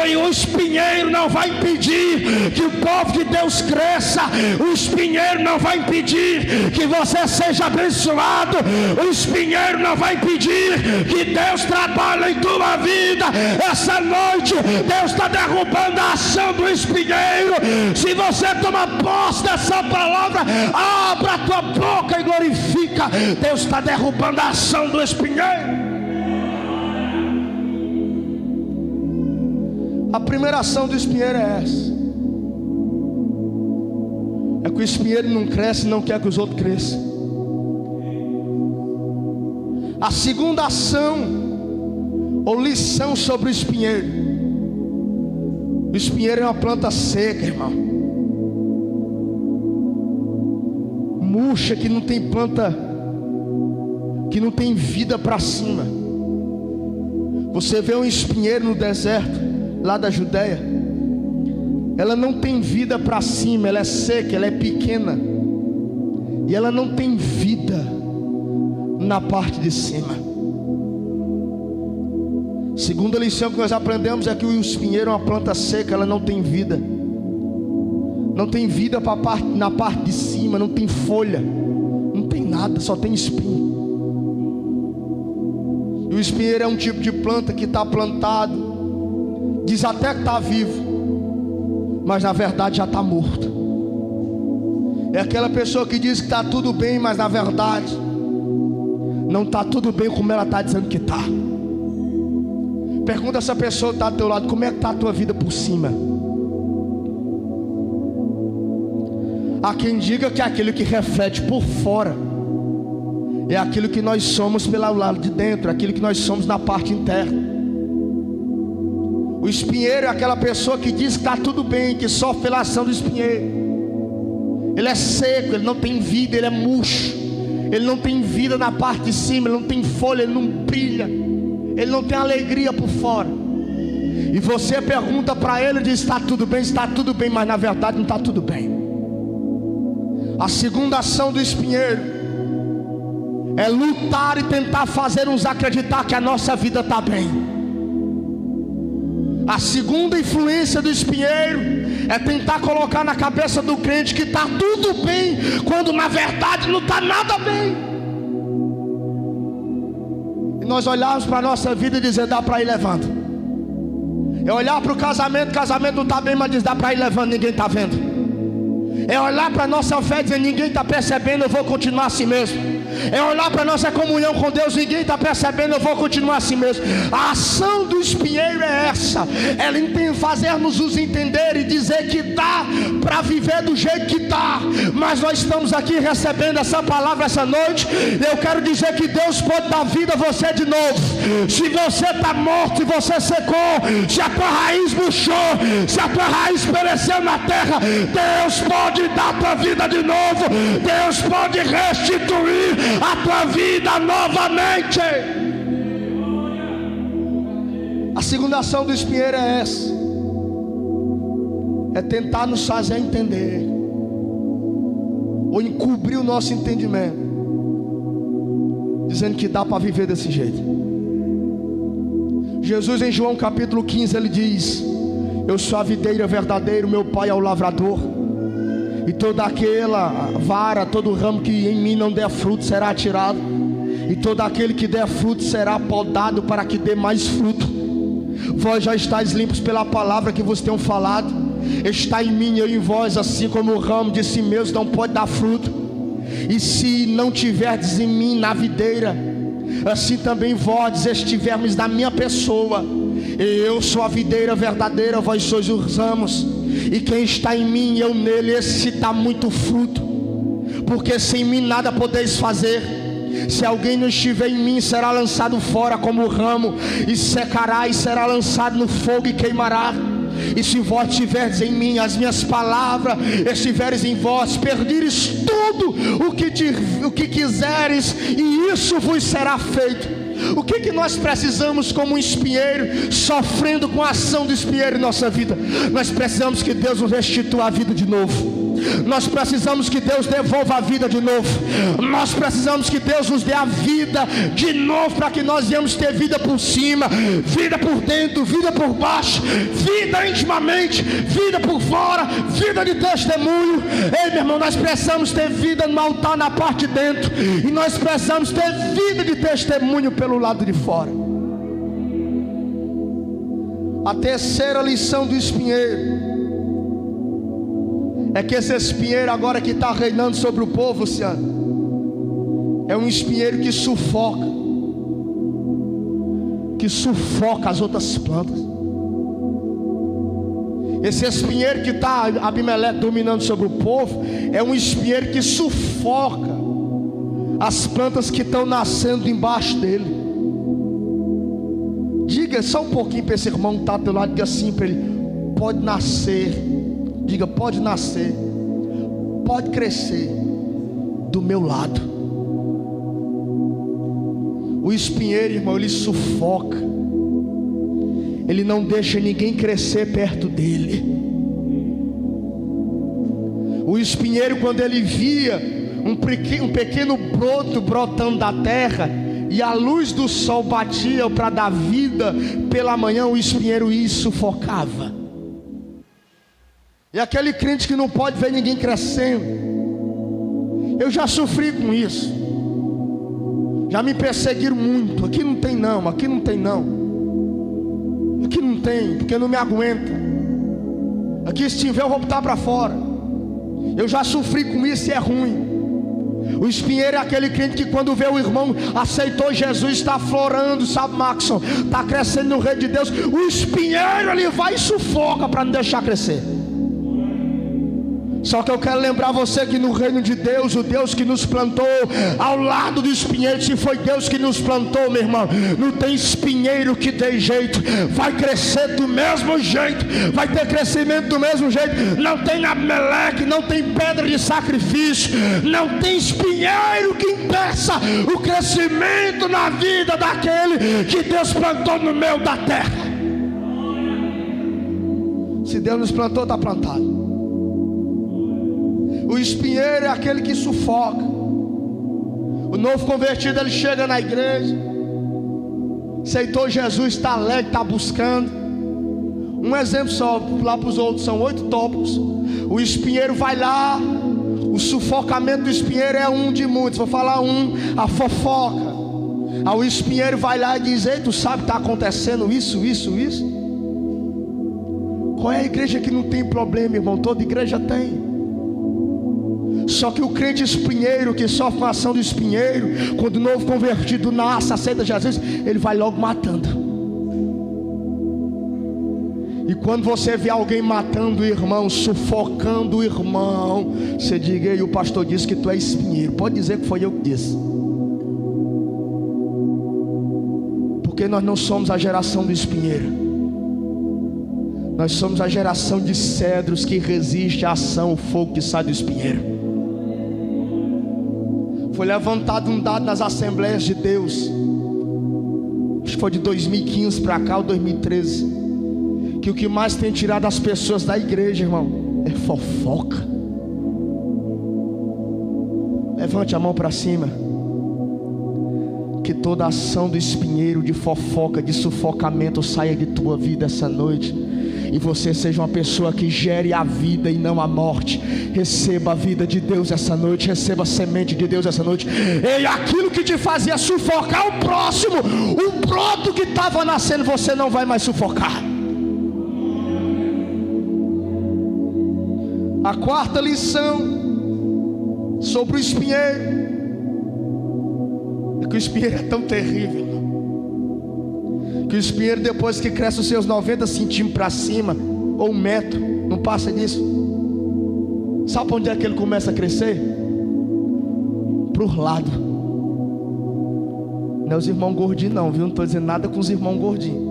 E o espinheiro não vai impedir que o povo de Deus cresça. O espinheiro não vai impedir que você seja abençoado. O espinheiro não vai impedir que Deus trabalhe em tua vida. Essa noite Deus está derrubando a ação do espinheiro. Se você toma posse dessa palavra, abra a tua boca e glorifica. Deus está derrubando a ação do espinheiro. A primeira ação do espinheiro é essa: é que o espinheiro não cresce, não quer que os outros cresçam. A segunda ação ou lição sobre o espinheiro. O espinheiro é uma planta seca, irmão, murcha, que não tem planta, que não tem vida para cima. Você vê um espinheiro no deserto lá da Judeia, ela não tem vida para cima, ela é seca, ela é pequena, e ela não tem vida na parte de cima. Segunda lição que nós aprendemos é que o espinheiro é uma planta seca, ela não tem vida. Não tem vida na parte de cima, não tem folha, não tem nada, só tem espinho. E o espinheiro é um tipo de planta que está plantado, diz até que está vivo, mas na verdade já está morto. É aquela pessoa que diz que está tudo bem, mas na verdade não está tudo bem como ela está dizendo que está. Pergunta a essa pessoa que está ao teu lado: como é que está a tua vida por cima? Há quem diga que aquilo que reflete por fora é aquilo que nós somos pelo lado de dentro, aquilo que nós somos na parte interna. O espinheiro é aquela pessoa que diz que está tudo bem, que sofre pela ação do espinheiro. Ele é seco, ele não tem vida, ele é murcho, ele não tem vida na parte de cima, ele não tem folha, ele não brilha, ele não tem alegria por fora. E você pergunta para ele e diz: está tudo bem, mas na verdade não está tudo bem. A segunda ação do espinheiro é lutar e tentar fazer nos acreditar que a nossa vida está bem. A segunda influência do espinheiro é tentar colocar na cabeça do crente que está tudo bem, quando na verdade não está nada bem. E nós olharmos para a nossa vida e dizer: dá para ir levando. É olhar para o casamento não está bem, mas diz: dá para ir levando, ninguém está vendo. É olhar para a nossa fé e dizer: ninguém está percebendo, eu vou continuar assim mesmo. É olhar para a nossa comunhão com Deus: ninguém está percebendo, eu vou continuar assim mesmo. A ação do espinheiro é essa: ela fazer-nos os entender e dizer que dá para viver do jeito que está. Mas nós estamos aqui recebendo essa palavra essa noite. Eu quero dizer que Deus pode dar vida a você de novo. Se você está morto, se você secou, se a tua raiz murchou, se a tua raiz pereceu na terra, Deus pode dar a tua vida de novo. Deus pode restituir a tua vida novamente. A segunda ação do espinheiro é essa: é tentar nos fazer entender, ou encobrir o nosso entendimento, dizendo que dá para viver desse jeito. Jesus, em João capítulo 15, ele diz: eu sou a videira verdadeira, meu pai é o lavrador. E toda aquela vara, todo ramo que em mim não der fruto será tirado, e todo aquele que der fruto será podado para que dê mais fruto. Vós já estáis limpos pela palavra que vos tenho falado. Está em mim, eu em vós, assim como o ramo de si mesmo não pode dar fruto, e se não tiverdes em mim na videira, assim também vós estivermos na minha pessoa. Eu sou a videira verdadeira, vós sois os ramos. E quem está em mim e eu nele, esse dá muito fruto, porque sem mim nada podeis fazer. Se alguém não estiver em mim, será lançado fora como o ramo, e secará e será lançado no fogo e queimará. E se vós estiverdes em mim, as minhas palavras estiveres em vós, perdires tudo o que quiseres, e isso vos será feito. O que nós precisamos como um espinheiro, sofrendo com a ação do espinheiro em nossa vida? Nós precisamos que Deus nos restitua a vida de novo. Nós precisamos que Deus devolva a vida de novo. Nós precisamos que Deus nos dê a vida de novo, para que nós venhamos ter vida por cima, vida por dentro, vida por baixo, vida intimamente, vida por fora, vida de testemunho. Ei, meu irmão, nós precisamos ter vida no altar, na parte de dentro, e nós precisamos ter vida de testemunho pelo lado de fora. A terceira lição do espinheiro é que esse espinheiro agora que está reinando sobre o povo, Luciano, é um espinheiro que sufoca as outras plantas. Esse espinheiro que está Abimeleque dominando sobre o povo é um espinheiro que sufoca as plantas que estão nascendo embaixo dele. Diga só um pouquinho para esse irmão que está do teu lado, diga assim para ele: pode nascer. Diga: pode nascer, pode crescer do meu lado. O espinheiro, irmão, ele sufoca, ele não deixa ninguém crescer perto dele. O espinheiro, quando ele via um pequeno broto brotando da terra, e a luz do sol batia para dar vida pela manhã, o espinheiro ia e sufocava. E aquele crente que não pode ver ninguém crescendo, eu já sofri com isso. Já me perseguiram muito. Aqui não tem não, aqui não tem não, aqui não tem, porque não me aguenta. Aqui se tiver eu vou botar para fora. Eu já sofri com isso e é ruim. O espinheiro é aquele crente que quando vê o irmão aceitou Jesus, está florando, sabe, Maxson, está crescendo no reino de Deus, o espinheiro ele vai e sufoca para não deixar crescer. Só que eu quero lembrar você que no reino de Deus, o Deus que nos plantou ao lado do espinheiro, se foi Deus que nos plantou, meu irmão, não tem espinheiro que dê jeito, vai crescer do mesmo jeito, vai ter crescimento do mesmo jeito. Não tem Abimeleque, não tem pedra de sacrifício, não tem espinheiro que impeça o crescimento na vida daquele que Deus plantou no meio da terra. Se Deus nos plantou, está plantado. O espinheiro é aquele que sufoca. O novo convertido, ele chega na igreja, aceitou Jesus, está alegre, está buscando. Um exemplo só, lá para os outros, são 8 tópicos. O espinheiro vai lá, o sufocamento do espinheiro é um de muitos. Vou falar um: a fofoca. Aí o espinheiro vai lá e diz: ei, tu sabe que está acontecendo isso. Qual é a igreja que não tem problema, irmão? Toda igreja tem. Só que o crente espinheiro, que sofre com a ação do espinheiro, quando o novo convertido nasce, aceita Jesus, ele vai logo matando. E quando você vê alguém matando o irmão, sufocando o irmão, você diga: e o pastor disse que tu é espinheiro. Pode dizer que foi eu que disse. Porque nós não somos a geração do espinheiro, nós somos a geração de cedros que resiste à ação, o fogo que sai do espinheiro. Foi levantado um dado nas Assembleias de Deus, acho que foi de 2015 para cá ou 2013, que o que mais tem tirado as pessoas da igreja, irmão, é fofoca. Levante a mão para cima. Que toda ação do espinheiro, de fofoca, de sufocamento saia de tua vida essa noite, e você seja uma pessoa que gere a vida e não a morte. Receba a vida de Deus essa noite, receba a semente de Deus essa noite. E aquilo que te fazia sufocar o próximo, o broto que estava nascendo, você não vai mais sufocar. A quarta lição sobre o espinheiro é que o espinheiro é tão terrível, que o espinheiro, depois que cresce os seus 90 centímetros para cima, ou 1 metro, não passa disso, sabe para onde é que ele começa a crescer? Para os lados. Não é os irmãos gordinhos não, viu? Não estou dizendo nada com os irmãos gordinhos.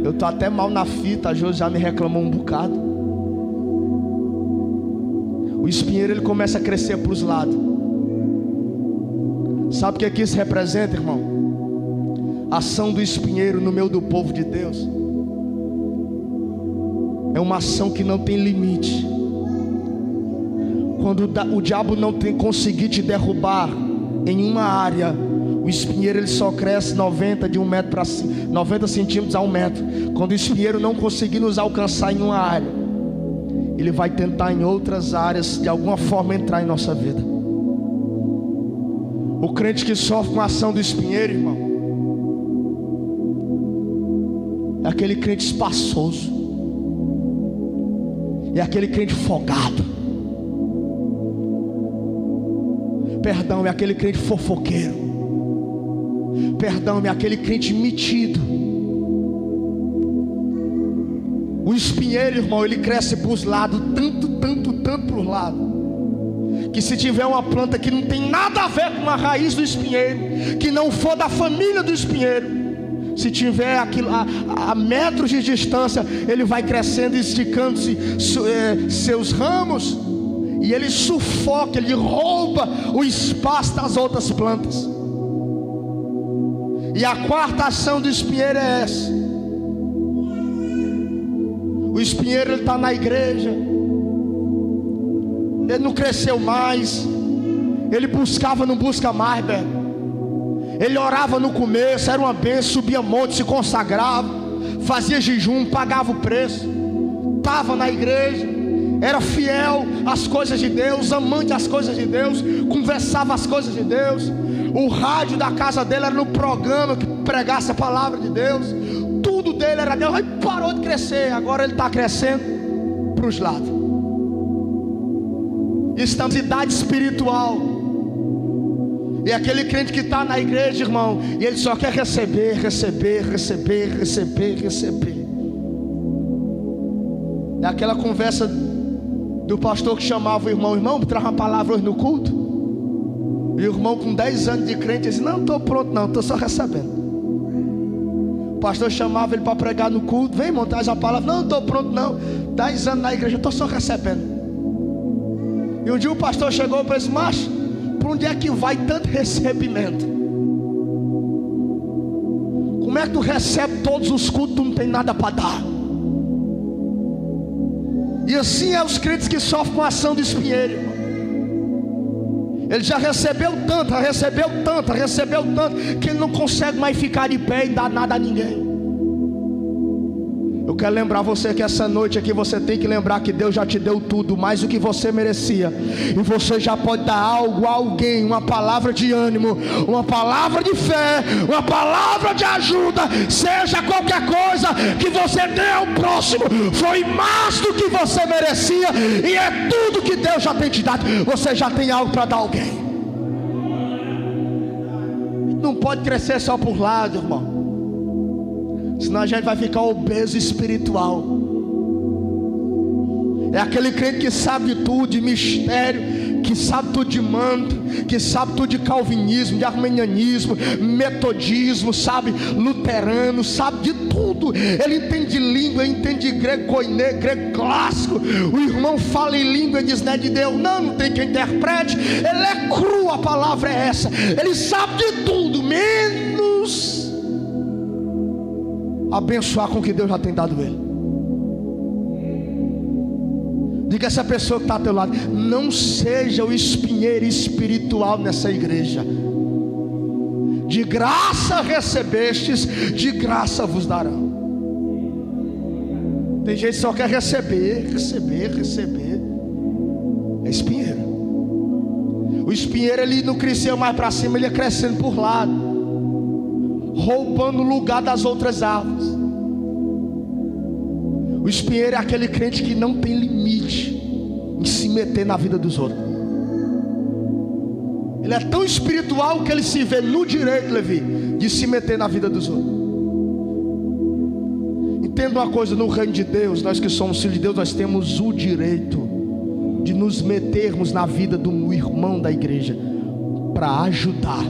Eu estou até mal na fita, a Josi já me reclamou um bocado. O espinheiro ele começa a crescer para os lados. Sabe o que isso representa, irmão? A ação do espinheiro no meio do povo de Deus é uma ação que não tem limite. Quando o diabo não tem conseguido te derrubar em uma área, o espinheiro ele só cresce 90 de 1 metro para 90 centímetros a 1 metro. Quando o espinheiro não conseguir nos alcançar em uma área, ele vai tentar em outras áreas de alguma forma entrar em nossa vida. O crente que sofre com a ação do espinheiro, irmão, é aquele crente espaçoso, é aquele crente folgado. Perdão, é aquele crente fofoqueiro. Perdão, é aquele crente metido. O espinheiro, irmão, ele cresce para os lados, tanto para os lados, que se tiver uma planta que não tem nada a ver com a raiz do espinheiro, que não for da família do espinheiro, se tiver aquilo a metros de distância, ele vai crescendo e esticando-se seus ramos, e ele sufoca, ele rouba o espaço das outras plantas. E a quarta ação do espinheiro é essa. O espinheiro está na igreja, ele não cresceu mais, ele buscava, não busca mais, velho. Ele orava no começo, era uma bênção, subia monte, se consagrava, fazia jejum, pagava o preço, estava na igreja, era fiel às coisas de Deus, amante às coisas de Deus, conversava as coisas de Deus. O rádio da casa dele era no programa que pregasse a palavra de Deus, tudo dele era Deus. Aí parou de crescer, agora ele está crescendo para os lados. Estamos em idade espiritual. E aquele crente que está na igreja, irmão, e ele só quer receber. É aquela conversa do pastor que chamava o irmão, traz uma palavra hoje no culto. E o irmão com 10 anos de crente disse: não estou pronto não, estou só recebendo. O pastor chamava ele para pregar no culto: vem irmão, traz a palavra. Não estou pronto não, 10 anos na igreja, estou só recebendo. E um dia o pastor chegou e disse: macho, para onde é que vai tanto recebimento? Como é que tu recebe todos os cultos, tu não tem nada para dar? E assim é os crentes que sofrem com a ação do espinheiro, irmão. Ele já recebeu tanto, que ele não consegue mais ficar de pé e dar nada a ninguém. Eu quero lembrar você que essa noite aqui você tem que lembrar que Deus já te deu tudo, mais do que você merecia. E você já pode dar algo a alguém, uma palavra de ânimo, uma palavra de fé, uma palavra de ajuda. Seja qualquer coisa que você dê ao próximo, foi mais do que você merecia, e é tudo que Deus já tem te dado. Você já tem algo para dar a alguém. Não pode crescer só por lado, irmão, senão a gente vai ficar obeso espiritual. É aquele crente que sabe de tudo, de mistério, que sabe tudo de manto, que sabe tudo de calvinismo, de arminianismo, metodismo, sabe, luterano, sabe de tudo. Ele entende língua, ele entende grego koiné, grego clássico. O irmão fala em língua e diz: não é de Deus, não tem quem interprete. Ele é cru, a palavra é essa. Ele sabe de tudo, menos abençoar com o que Deus já tem dado a ele. Diga a essa pessoa que está ao teu lado: não seja o espinheiro espiritual nessa igreja. De graça recebestes, de graça vos darão. Tem gente que só quer receber. É espinheiro. O espinheiro, ele não crescia mais para cima, ele ia crescendo por lado, roubando o lugar das outras árvores. O espinheiro é aquele crente que não tem limite em se meter na vida dos outros. Ele é tão espiritual que ele se vê no direito, Levi, de se meter na vida dos outros. Entenda uma coisa: no reino de Deus, nós que somos filhos de Deus, nós temos o direito de nos metermos na vida do irmão da igreja para ajudar.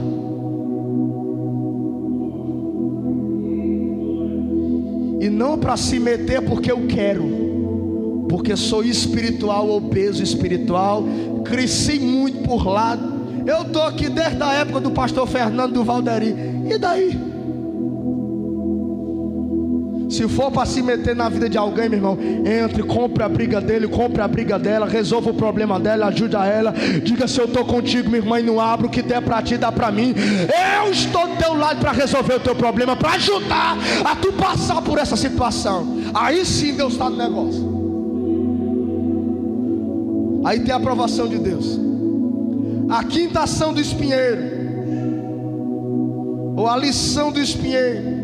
E não para se meter porque eu quero, porque sou espiritual, obeso espiritual, cresci muito por lado. Eu estou aqui desde a época do pastor Fernando do Valderi. E daí? Se for para se meter na vida de alguém, meu irmão, entre, compre a briga dele, compre a briga dela, resolva o problema dela, ajude a ela. Diga: se eu estou contigo, minha irmã, e não abro, o que der para ti, dá para mim. Eu estou do teu lado para resolver o teu problema, para ajudar a tu passar por essa situação. Aí sim Deus está no negócio. Aí tem a aprovação de Deus. A quinta ação do espinheiro, ou a lição do espinheiro.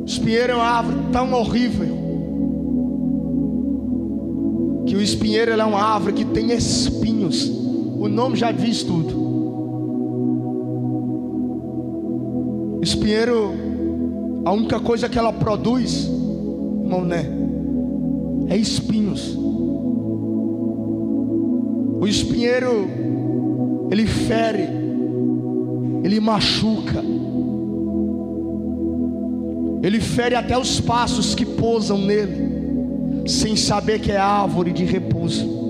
O espinheiro é uma árvore tão horrível que o espinheiro é uma árvore que tem espinhos. O nome já diz tudo. Espinheiro, a única coisa que ela produz, irmão, né, é espinhos. O espinheiro, ele fere, ele machuca, ele fere até os passos que pousam nele, sem saber que é árvore de repouso.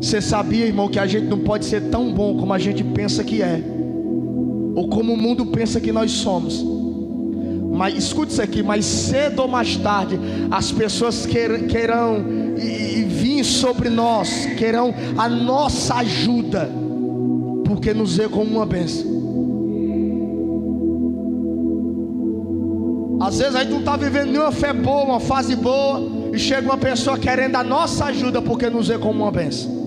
Você sabia, irmão, que a gente não pode ser tão bom como a gente pensa que é, ou como o mundo pensa que nós somos. Mas escute isso aqui, mais cedo ou mais tarde as pessoas querão vir sobre nós, querão a nossa ajuda, porque nos vê como uma bênção. Às vezes a gente não está vivendo nenhuma fé boa, uma fase boa, e chega uma pessoa querendo a nossa ajuda, porque nos vê como uma bênção.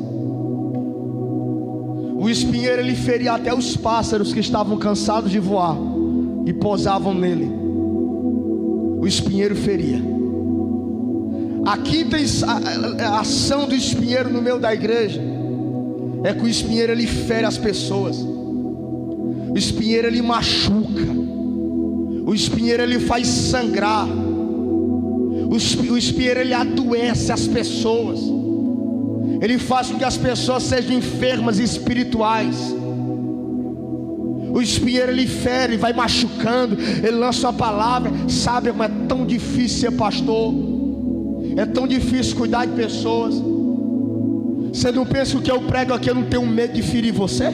O espinheiro, ele feria até os pássaros que estavam cansados de voar e pousavam nele. O espinheiro feria. A quinta ação do espinheiro no meio da igreja é que o espinheiro, ele fere as pessoas. O espinheiro, ele machuca. O espinheiro, ele faz sangrar. O espinheiro, ele adoece as pessoas. Ele faz com que as pessoas sejam enfermas espirituais. O espinheiro, ele fere, vai machucando, ele lança uma palavra. Sabe, mas é tão difícil ser pastor, é tão difícil cuidar de pessoas. Você não pensa que o que eu prego aqui, eu não tenho medo de ferir você?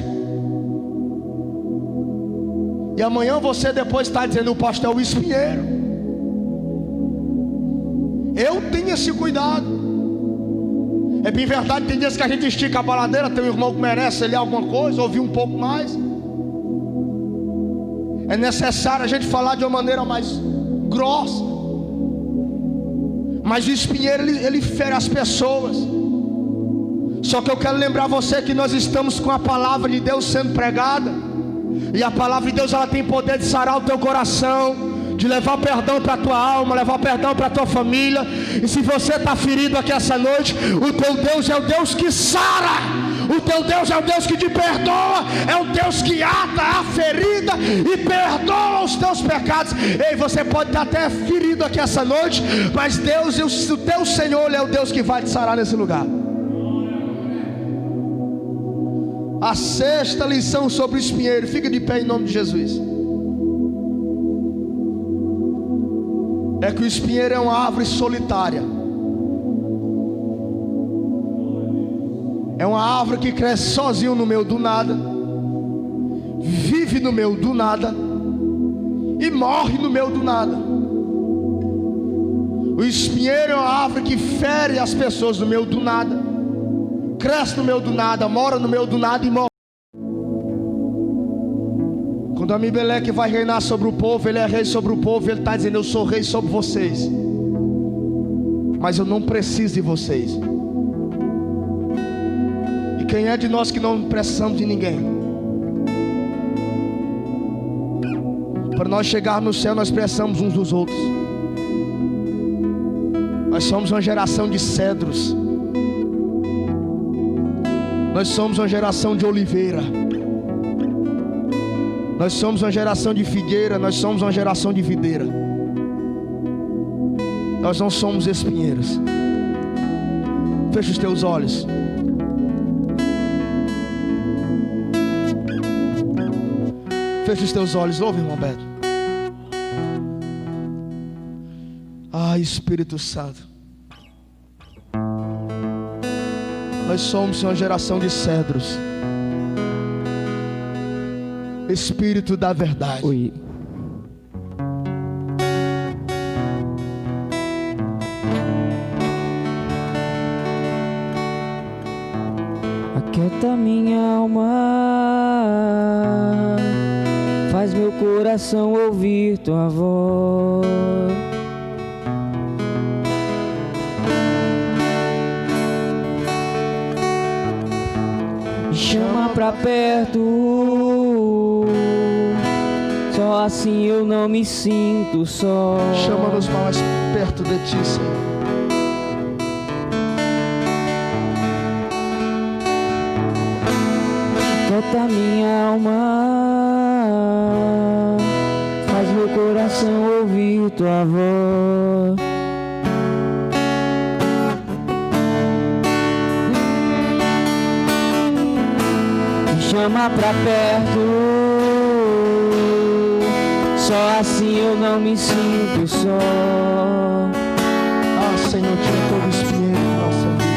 E amanhã você depois está dizendo: o pastor é o espinheiro. Eu tenho esse cuidado. É bem verdade, tem dias que a gente estica a baladeira, tem um irmão que merece ler alguma coisa, ouvir um pouco mais. É necessário a gente falar de uma maneira mais grossa. Mas o espinheiro, ele fere as pessoas. Só que eu quero lembrar você que nós estamos com a palavra de Deus sendo pregada. E a palavra de Deus, ela tem poder de sarar o teu coração, de levar perdão para a tua alma, levar perdão para a tua família. E se você está ferido aqui essa noite, o teu Deus é o Deus que sara. O teu Deus é o Deus que te perdoa, é o Deus que ata a ferida e perdoa os teus pecados. Ei, você pode estar até ferido aqui essa noite, mas Deus, o teu Senhor, é o Deus que vai te sarar nesse lugar. A sexta lição sobre o espinheiro, fica de pé em nome de Jesus, é que o espinheiro é uma árvore solitária. É uma árvore que cresce sozinho no meio do nada, vive no meio do nada e morre no meio do nada. O espinheiro é uma árvore que fere as pessoas no meio do nada, cresce no meio do nada, mora no meio do nada e morre. Quando Amibeleque vai reinar sobre o povo, ele é rei sobre o povo, ele está dizendo: eu sou rei sobre vocês, mas eu não preciso de vocês. E quem é de nós que não precisamos de ninguém? Para nós chegarmos no céu, nós precisamos uns dos outros. Nós somos uma geração de cedros, nós somos uma geração de oliveira, nós somos uma geração de figueira, nós somos uma geração de videira. Nós não somos espinheiros. Fecha os teus olhos. Fecha os teus olhos, louve, irmão Beto. Espírito Santo, nós somos uma geração de cedros. Espírito da verdade. Oi. Aquieta minha alma, faz meu coração ouvir tua voz. Chama pra perto, só assim eu não me sinto só. Chama-nos mais perto de ti, Senhor. Toca minha alma, faz meu coração ouvir tua voz. chama pra perto. Só assim eu não me sinto só. Ah, Senhor, tira todo espinheiro da nossa vida.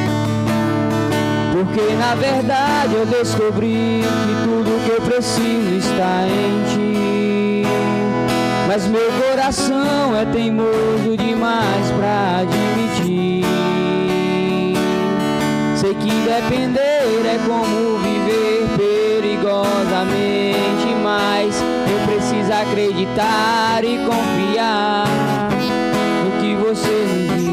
Porque na verdade eu descobri que tudo que eu preciso está em Ti. Mas meu coração é teimoso demais pra admitir. Sei que depender é como viver perigosamente, mas eu preciso acreditar e confiar no que você me diz.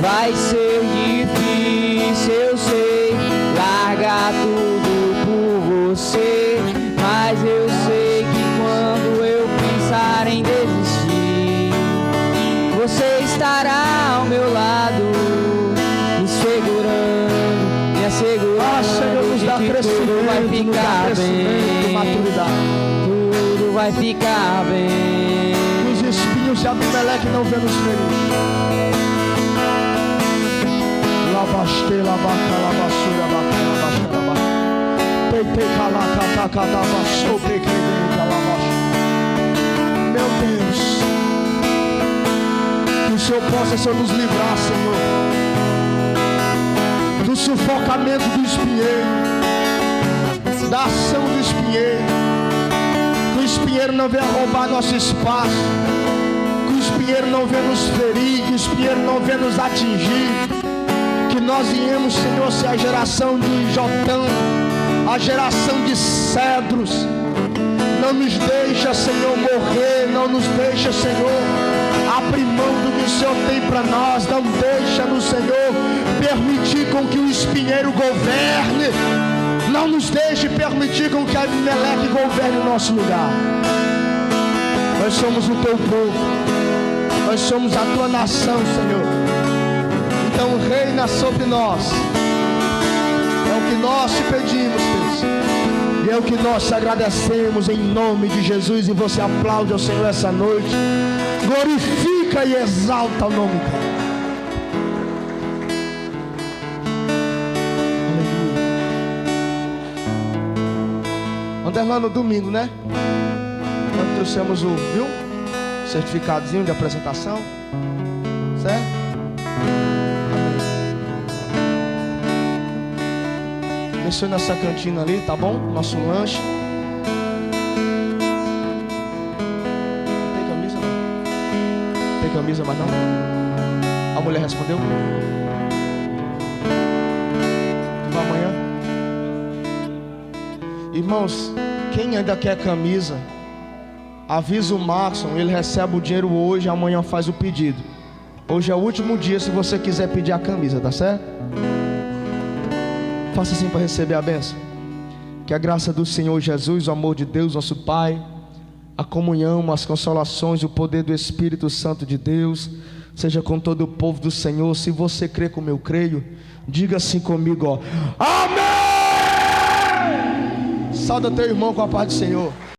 Vai ser difícil, eu sei, largar tudo por você, mas eu sei que quando eu pensar em desistir, você estará ao meu lado, me segurando, me assegurando. Ah, Senhor, nos dá de que crescimento, tudo vai ficar bem, maturidade. tudo vai ficar bem. Que os espinhos de Abimeleque não venham nos ferir. Labaste, labaca, labassura, labaca, labaca. Pepe, calaca, taca, labassou, peque, labaste. Meu Deus, que o Senhor possa, Senhor, nos livrar, Senhor, do sufocamento do espinheiro, da ação do espinheiro. Que o espinheiro não venha roubar nosso espaço, que o espinheiro não venha nos ferir, que o espinheiro não venha nos atingir. Que nós viemos, Senhor, ser a geração de Jotão, a geração de cedros. Não nos deixa, Senhor, morrer, não nos deixa, Senhor, abrir mão do que o Senhor tem para nós. Não deixa no Senhor permitir com que o espinheiro governe. Não nos deixe permitir com que a Abimeleque governe o nosso lugar. Nós somos o teu povo, nós somos a tua nação, Senhor. Então reina sobre nós. É o que nós te pedimos, Deus, e é o que nós te agradecemos em nome de Jesus. E você aplaude ao Senhor essa noite, glorifica e exalta o nome dele. Aleluia. No domingo, né? Nós trouxemos viu? Certificadozinho de apresentação, certo? Deixou nessa cantina ali, tá bom? Nosso lanche. Tem camisa não? Tem camisa, mas não? A mulher respondeu? Vai amanhã? Irmãos, quem ainda quer camisa, avisa o Maxon, ele recebe o dinheiro hoje, amanhã faz o pedido. Hoje é o último dia se você quiser pedir a camisa, tá certo? Faça assim para receber a bênção. Que a graça do Senhor Jesus, o amor de Deus, nosso Pai, a comunhão, as consolações, o poder do Espírito Santo de Deus, seja com todo o povo do Senhor. Se você crê como eu creio, diga assim comigo, ó. Amém! Sauda teu irmão com a paz do Senhor.